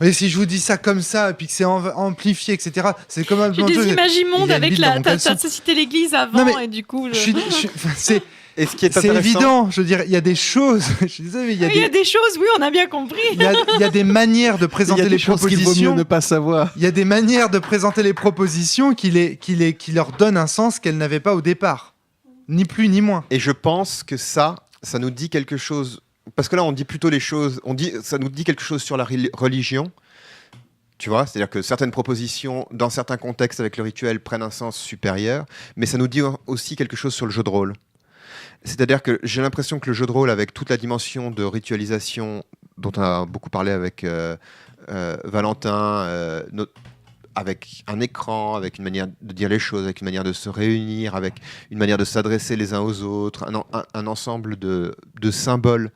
Et si je vous dis ça comme ça, et puis que c'est amplifié, etc., c'est comme un... J'ai des images immondes avec t'as cité l'église avant, non, et du coup... C'est évident, je veux dire, il y a des choses. Je suis désolé, il y a des choses, oui, on a bien compris. Il y a des manières de présenter les propositions. Il vaut mieux ne pas savoir. Il y a des manières de présenter les propositions qui leur donnent un sens qu'elles n'avaient pas au départ, ni plus ni moins. Et je pense que ça nous dit quelque chose. Parce que là, on dit plutôt les choses. Ça nous dit quelque chose sur la religion. Tu vois, c'est-à-dire que certaines propositions, dans certains contextes avec le rituel, prennent un sens supérieur, mais ça nous dit aussi quelque chose sur le jeu de rôle. C'est-à-dire que j'ai l'impression que le jeu de rôle, avec toute la dimension de ritualisation dont on a beaucoup parlé avec Valentin, avec un écran, avec une manière de dire les choses, avec une manière de se réunir, avec une manière de s'adresser les uns aux autres, un ensemble de symboles,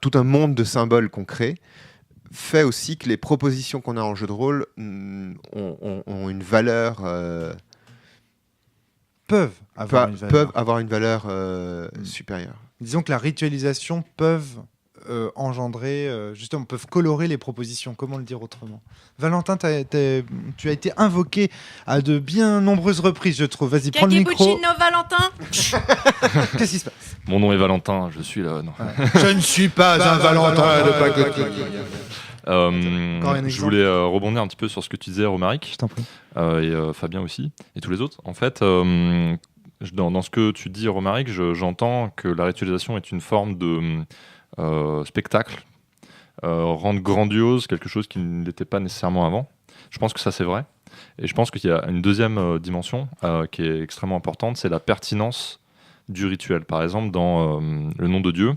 tout un monde de symboles qu'on crée, fait aussi que les propositions qu'on a en jeu de rôle ont une valeur... peuvent avoir une valeur supérieure. Disons que la ritualisation peuvent engendrer, justement, peuvent colorer les propositions. Comment le dire autrement? Valentin, tu as été invoqué à de bien nombreuses reprises, je trouve. Vas-y, prends le micro. Valentin. Qu'est-ce qui se passe? Mon nom est Valentin, je suis là. Non. Je ne suis pas un Valentin de pacotille. Je voulais rebondir un petit peu sur ce que tu disais, Romaric, je t'en prie. Et Fabien aussi, et tous les autres. En fait, dans ce que tu dis, Romaric, j'entends que la ritualisation est une forme de spectacle, rendre grandiose quelque chose qui ne l'était pas nécessairement avant. Je pense que ça, c'est vrai. Et je pense qu'il y a une deuxième dimension qui est extrêmement importante, c'est la pertinence du rituel. Par exemple, dans le nom de Dieu,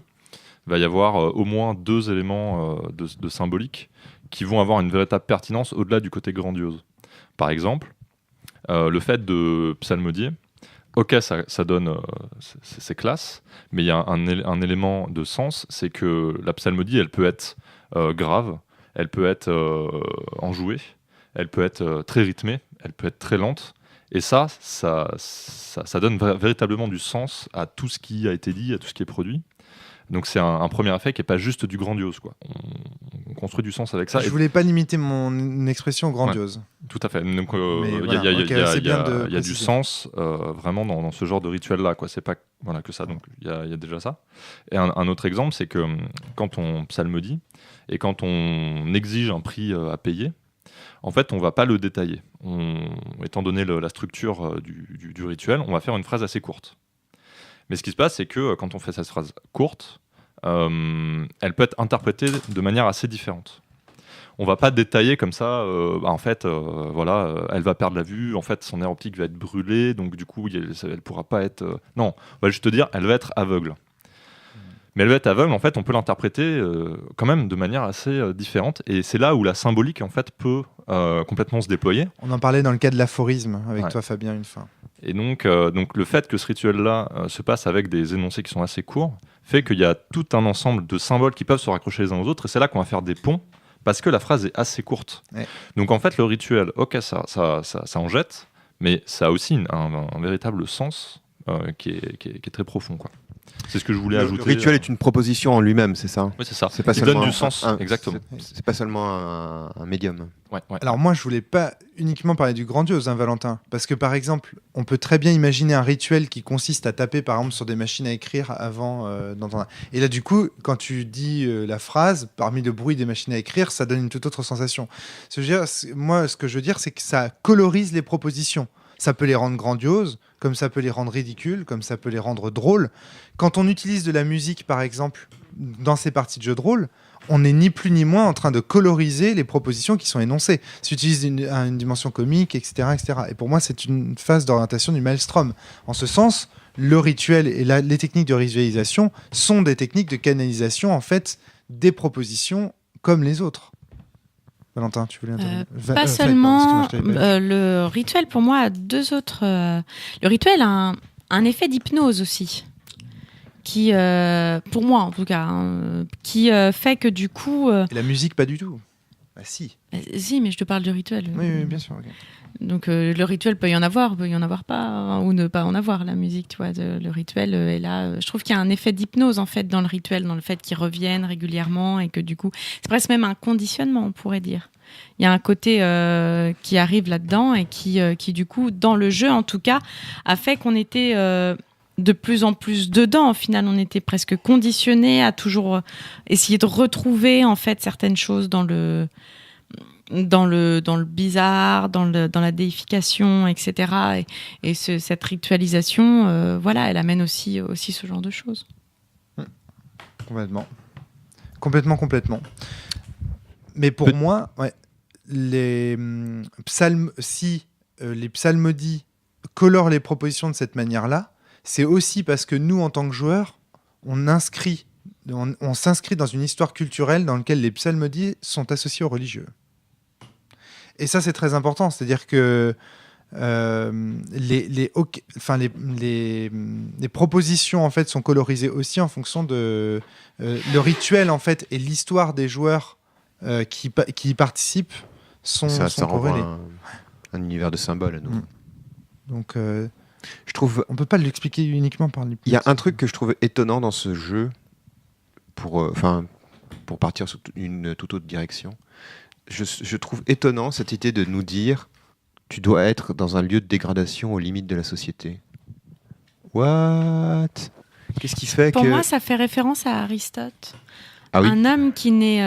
il va y avoir au moins 2 éléments de symbolique qui vont avoir une véritable pertinence au-delà du côté grandiose. Par exemple, le fait de psalmodier, ok, ça donne, c'est classe, mais il y a un élément de sens, c'est que la psalmodie, elle peut être grave, elle peut être enjouée, elle peut être très rythmée, elle peut être très lente, et ça donne véritablement du sens à tout ce qui a été dit, à tout ce qui est produit. Donc c'est un premier effet qui n'est pas juste du grandiose, quoi. On construit du sens avec ça. Je voulais pas limiter mon expression grandiose. Ouais, tout à fait. Donc Il y a du sens vraiment dans ce genre de rituel-là, quoi. C'est pas que ça. Donc il y a déjà ça. Et un autre exemple, c'est que quand on psalmodie et quand on exige un prix à payer, en fait, on va pas le détailler. Étant donné la structure du rituel, on va faire une phrase assez courte. Mais ce qui se passe, c'est que quand on fait cette phrase courte, elle peut être interprétée de manière assez différente. On va pas détailler comme ça, elle va perdre la vue, en fait, son nerf optique va être brûlé, donc du coup, elle pourra pas être... Non, on va juste te dire, elle va être aveugle. Mais elle va être aveugle, en fait, on peut l'interpréter quand même de manière assez différente, et c'est là où la symbolique, en fait, peut complètement se déployer. On en parlait dans le cas de l'aphorisme, avec toi, Fabien, une fois. Et donc le fait que ce rituel-là se passe avec des énoncés qui sont assez courts fait qu'il y a tout un ensemble de symboles qui peuvent se raccrocher les uns aux autres, et c'est là qu'on va faire des ponts, parce que la phrase est assez courte. Ouais. Donc en fait, le rituel, ok, ça en jette, mais ça a aussi un véritable sens qui est très profond, quoi. C'est ce que je voulais ajouter. Le rituel est une proposition en lui-même, c'est ça ? Oui, c'est ça. C'est pas Il donne du sens, exactement. C'est pas seulement un médium. Ouais. Alors moi, je voulais pas uniquement parler du grandiose, Valentin, parce que par exemple, on peut très bien imaginer un rituel qui consiste à taper, par exemple, sur des machines à écrire avant d'entendre. Et là, du coup, quand tu dis la phrase, parmi le bruit des machines à écrire, ça donne une toute autre sensation. Moi, ce que je veux dire, c'est que ça colorise les propositions. Ça peut les rendre grandioses, comme ça peut les rendre ridicules, comme ça peut les rendre drôles. Quand on utilise de la musique, par exemple, dans ces parties de jeu de rôle, on n'est ni plus ni moins en train de coloriser les propositions qui sont énoncées. Ça utilise une dimension comique, etc., etc. Et pour moi, c'est une phase d'orientation du maelstrom. En ce sens, le rituel et les techniques de visualisation sont des techniques de canalisation, en fait, des propositions comme les autres. Valentin, tu voulais intervenir Pas seulement. Le rituel, pour moi, a deux autres... Le rituel a un effet d'hypnose aussi. Qui, pour moi en tout cas, qui fait que du coup... Et la musique, pas du tout. Ah si. Si, mais je te parle du rituel. Oui, bien sûr. Okay. Donc le rituel peut y en avoir pas, ou ne pas en avoir, la musique, tu vois. Le rituel est là. Je trouve qu'il y a un effet d'hypnose, en fait, dans le rituel, dans le fait qu'il revienne régulièrement et que du coup... C'est presque même un conditionnement, on pourrait dire. Il y a un côté qui arrive là-dedans et qui, du coup, dans le jeu, en tout cas, a fait qu'on était... de plus en plus dedans. Au final, on était presque conditionnés à toujours essayer de retrouver en fait certaines choses dans le bizarre, dans la déification, etc. Et cette ritualisation, voilà, elle amène aussi ce genre de choses. Complètement. Mais pour moi, ouais, les psalmodies colorent les propositions de cette manière-là, c'est aussi parce que nous, en tant que joueurs, on s'inscrit dans une histoire culturelle dans laquelle les psalmodies sont associés aux religieux. Et ça, c'est très important. C'est-à-dire que les propositions en fait, sont colorisées aussi en fonction de... le rituel en fait, et l'histoire des joueurs qui y participent sont corrélés. Un univers de symboles à nous. Donc... je trouve, on peut pas l'expliquer uniquement par l'hypnose. Il y a un truc que je trouve étonnant dans ce jeu, pour partir sur une toute autre direction. Je trouve étonnant cette idée de nous dire tu dois être dans un lieu de dégradation aux limites de la société. What ? Qu'est-ce qui fait Pour moi, ça fait référence à Aristote. Ah oui. Un homme qui n'est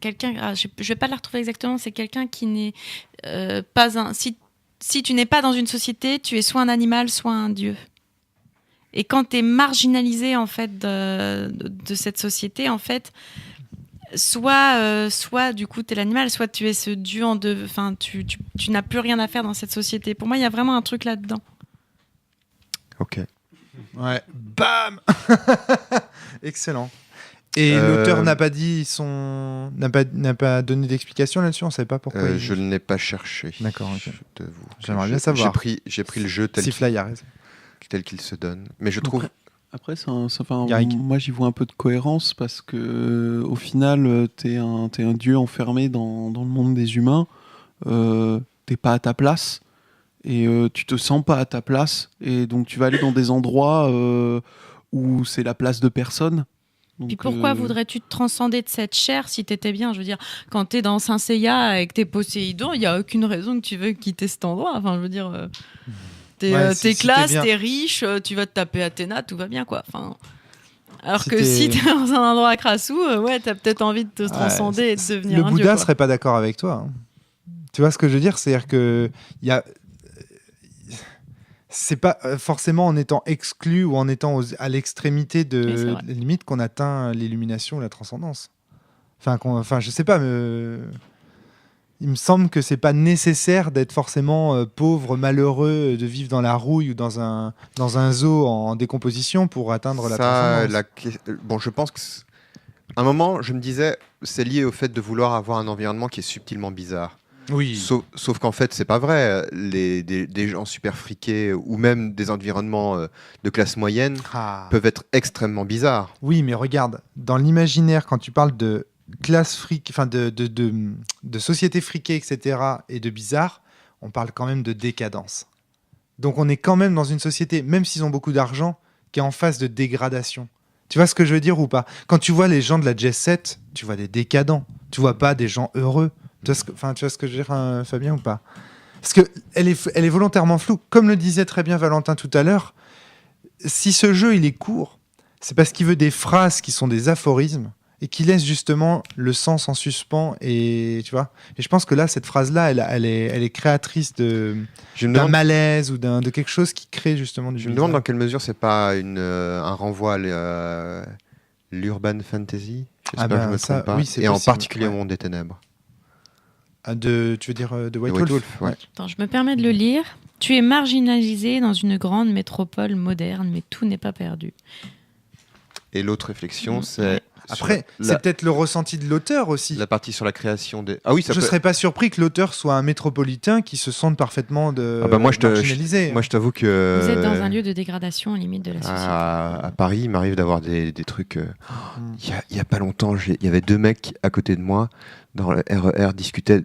quelqu'un. Je vais pas la retrouver exactement. C'est quelqu'un qui n'est pas un. Si tu n'es pas dans une société, tu es soit un animal, soit un dieu. Et quand tu es marginalisé en fait de cette société, en fait, soit du coup tu es l'animal, soit tu es ce dieu en deux. Enfin, tu n'as plus rien à faire dans cette société. Pour moi, il y a vraiment un truc là-dedans. Ok. Ouais. Bam. Excellent. Et l'auteur n'a pas donné d'explication là-dessus. On ne savait pas pourquoi. Je ne l'ai pas cherché. D'accord. Ok. Je t'avoue. J'aimerais bien savoir. J'ai pris le jeu tel qu'il se donne. Mais je trouve. Après, Garrick. moi j'y vois un peu de cohérence parce que au final, t'es un dieu enfermé dans le monde des humains. T'es pas à ta place et tu te sens pas à ta place et donc tu vas aller dans des endroits où c'est la place de personne. Donc, Puis pourquoi voudrais-tu te transcender de cette chair si t'étais bien? Je veux dire, quand t'es dans Saint Seiya et que t'es Poséidon, il y a aucune raison que tu veux quitter cet endroit. Enfin, je veux dire, t'es classe, t'es riche, tu vas te taper Athéna, tout va bien, quoi. Enfin, alors que si t'es dans un endroit crassou, t'as peut-être envie de te transcender et de devenir un dieu. Le Bouddha quoi. serait pas d'accord avec toi. Hein. Tu vois ce que je veux dire? C'est-à-dire que c'est pas forcément en étant exclu ou en étant à l'extrémité de la limite qu'on atteint l'illumination ou la transcendance. Enfin, je sais pas, mais il me semble que c'est pas nécessaire d'être forcément pauvre, malheureux, de vivre dans la rouille ou dans un zoo en décomposition pour atteindre la transcendance. Bon, je pense que à un moment, je me disais, c'est lié au fait de vouloir avoir un environnement qui est subtilement bizarre. Oui. Sauf qu'en fait, c'est pas vrai. Des gens super friqués ou même des environnements de classe moyenne peuvent être extrêmement bizarres. Oui, mais regarde, dans l'imaginaire, quand tu parles de classe fric, enfin de société friquée, etc., et de bizarre, on parle quand même de décadence. Donc on est quand même dans une société, même s'ils ont beaucoup d'argent, qui est en phase de dégradation. Tu vois ce que je veux dire ou pas? Quand tu vois les gens de la jet set, tu vois des décadents. Tu vois pas des gens heureux. Tu vois ce que je veux dire, Fabien, ou pas? Parce qu'elle est volontairement floue. Comme le disait très bien Valentin tout à l'heure, si ce jeu il est court, c'est parce qu'il veut des phrases qui sont des aphorismes et qui laissent justement le sens en suspens. Et tu vois. Et je pense que là, cette phrase-là, elle est créatrice d'un malaise ou de quelque chose qui crée justement du. Je me demande dans quelle mesure c'est pas un renvoi à l'urban fantasy. J'espère que je me trompe pas. Oui, c'est et possible, en particulier au monde des ténèbres. Tu veux dire de White Wolf? Ouais. Attends, je me permets de le lire. Tu es marginalisé dans une grande métropole moderne, mais tout n'est pas perdu. Et l'autre réflexion, c'est... Après, c'est peut-être le ressenti de l'auteur aussi. La partie sur la création des... Ah oui, je ne serais pas surpris que l'auteur soit un métropolitain qui se sente parfelement marginalisé. Moi, je t'avoue que... Vous êtes dans un lieu de dégradation limite de la société. À Paris, il m'arrive d'avoir des trucs... Il y a pas longtemps, il y avait 2 mecs à côté de moi, dans le RER, discutaient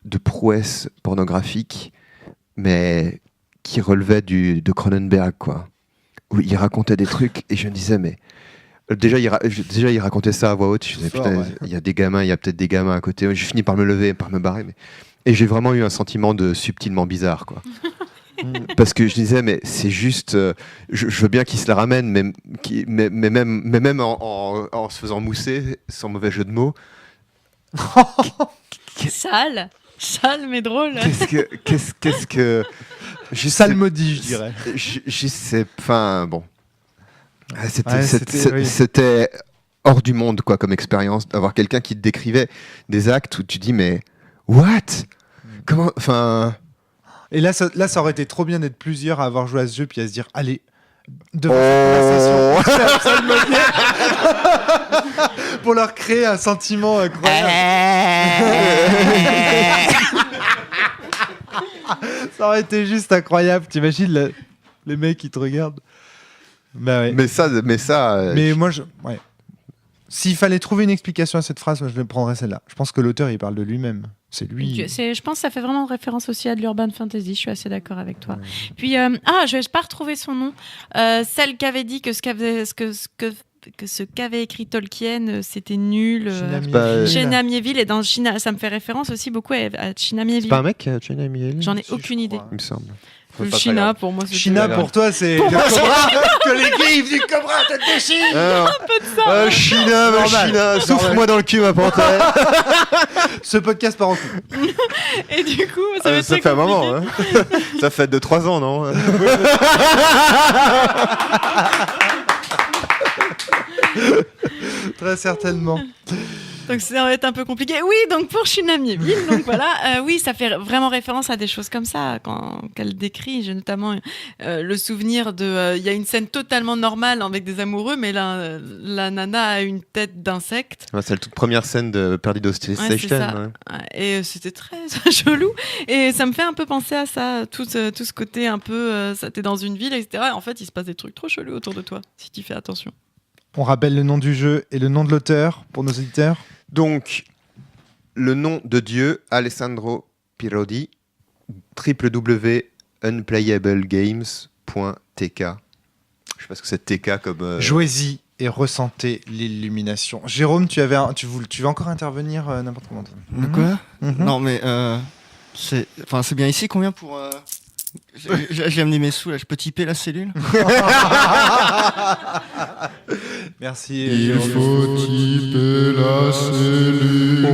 de prouesses pornographiques, mais qui relevaient de Cronenberg, quoi. Où ils racontaient des trucs, et je me disais, mais... Déjà, il racontait ça à voix haute. Je me disais, putain, il y a peut-être des gamins à côté. J'ai fini par me lever, par me barrer. Et j'ai vraiment eu un sentiment de subtilement bizarre, quoi. Parce que je disais, mais c'est juste... je veux bien qu'ils se la ramènent, mais même en se faisant mousser, sans mauvais jeu de mots... Sale, mais drôle. Qu'est-ce que... Salmodie, je dirais. Je sais... Enfin, bon... C'était hors du monde, quoi, comme expérience, d'avoir quelqu'un qui te décrivait des actes où tu dis, mais what? Comment? Enfin... Et là, ça aurait été trop bien d'être plusieurs à avoir joué à ce jeu puis à se dire, allez, devant la session, pour leur créer un sentiment incroyable. Ça aurait été juste incroyable. T'imagines les mecs qui te regardent. Bah ouais. Mais moi, ouais. S'il fallait trouver une explication à cette phrase, moi, je prendrais celle-là. Je pense que l'auteur, il parle de lui-même. C'est lui. Je pense que ça fait vraiment référence aussi à de l'urban fantasy. Je suis assez d'accord avec toi. Puis, je vais pas retrouver son nom. Celle qui avait dit que ce qu'avait écrit Tolkien, c'était nul. China Miéville, et dans China, ça me fait référence aussi beaucoup à China Miéville. C'est pas un mec, China Miéville? J'en ai aucune idée. Il me semble. China, pour moi, c'est China, pour toi, c'est le Cobra. Que les griffes du Cobra te déchirent. Un peu de ça. China, souffle-moi dans le cul, ma panthère. Ce podcast part en couille. Et du coup, ça va être ça très fait un compliqué. moment, hein. Ça fait 2-3 ans, non? Très certainement. Donc ça va être un peu compliqué. Oui, donc pour Shinamieville, donc voilà, oui, ça fait vraiment référence à des choses comme ça qu'elle décrit. J'ai notamment le souvenir de, il y a une scène totalement normale avec des amoureux, mais la nana a une tête d'insecte. Ouais, c'est la toute première scène de Perdido c'est Station. ça. Ouais. Et c'était très chelou. Et ça me fait un peu penser à ça, tout ce côté un peu, ça t'es dans une ville, etc. En fait, il se passe des trucs trop chelous autour de toi, si tu fais attention. On rappelle le nom du jeu et le nom de l'auteur pour nos auditeurs. Donc, le nom de Dieu, Alessandro Pirodi, www.unplayablegames.tk. Je sais pas ce que c'est TK comme... Jouez-y et ressentez l'illumination. Jérôme, tu veux encore intervenir n'importe comment. Quoi Mhm. Non, mais c'est bien ici. Combien pour... J'ai amené mes sous, là. Je peux typer la cellule? Merci. Il faut typer la cellule.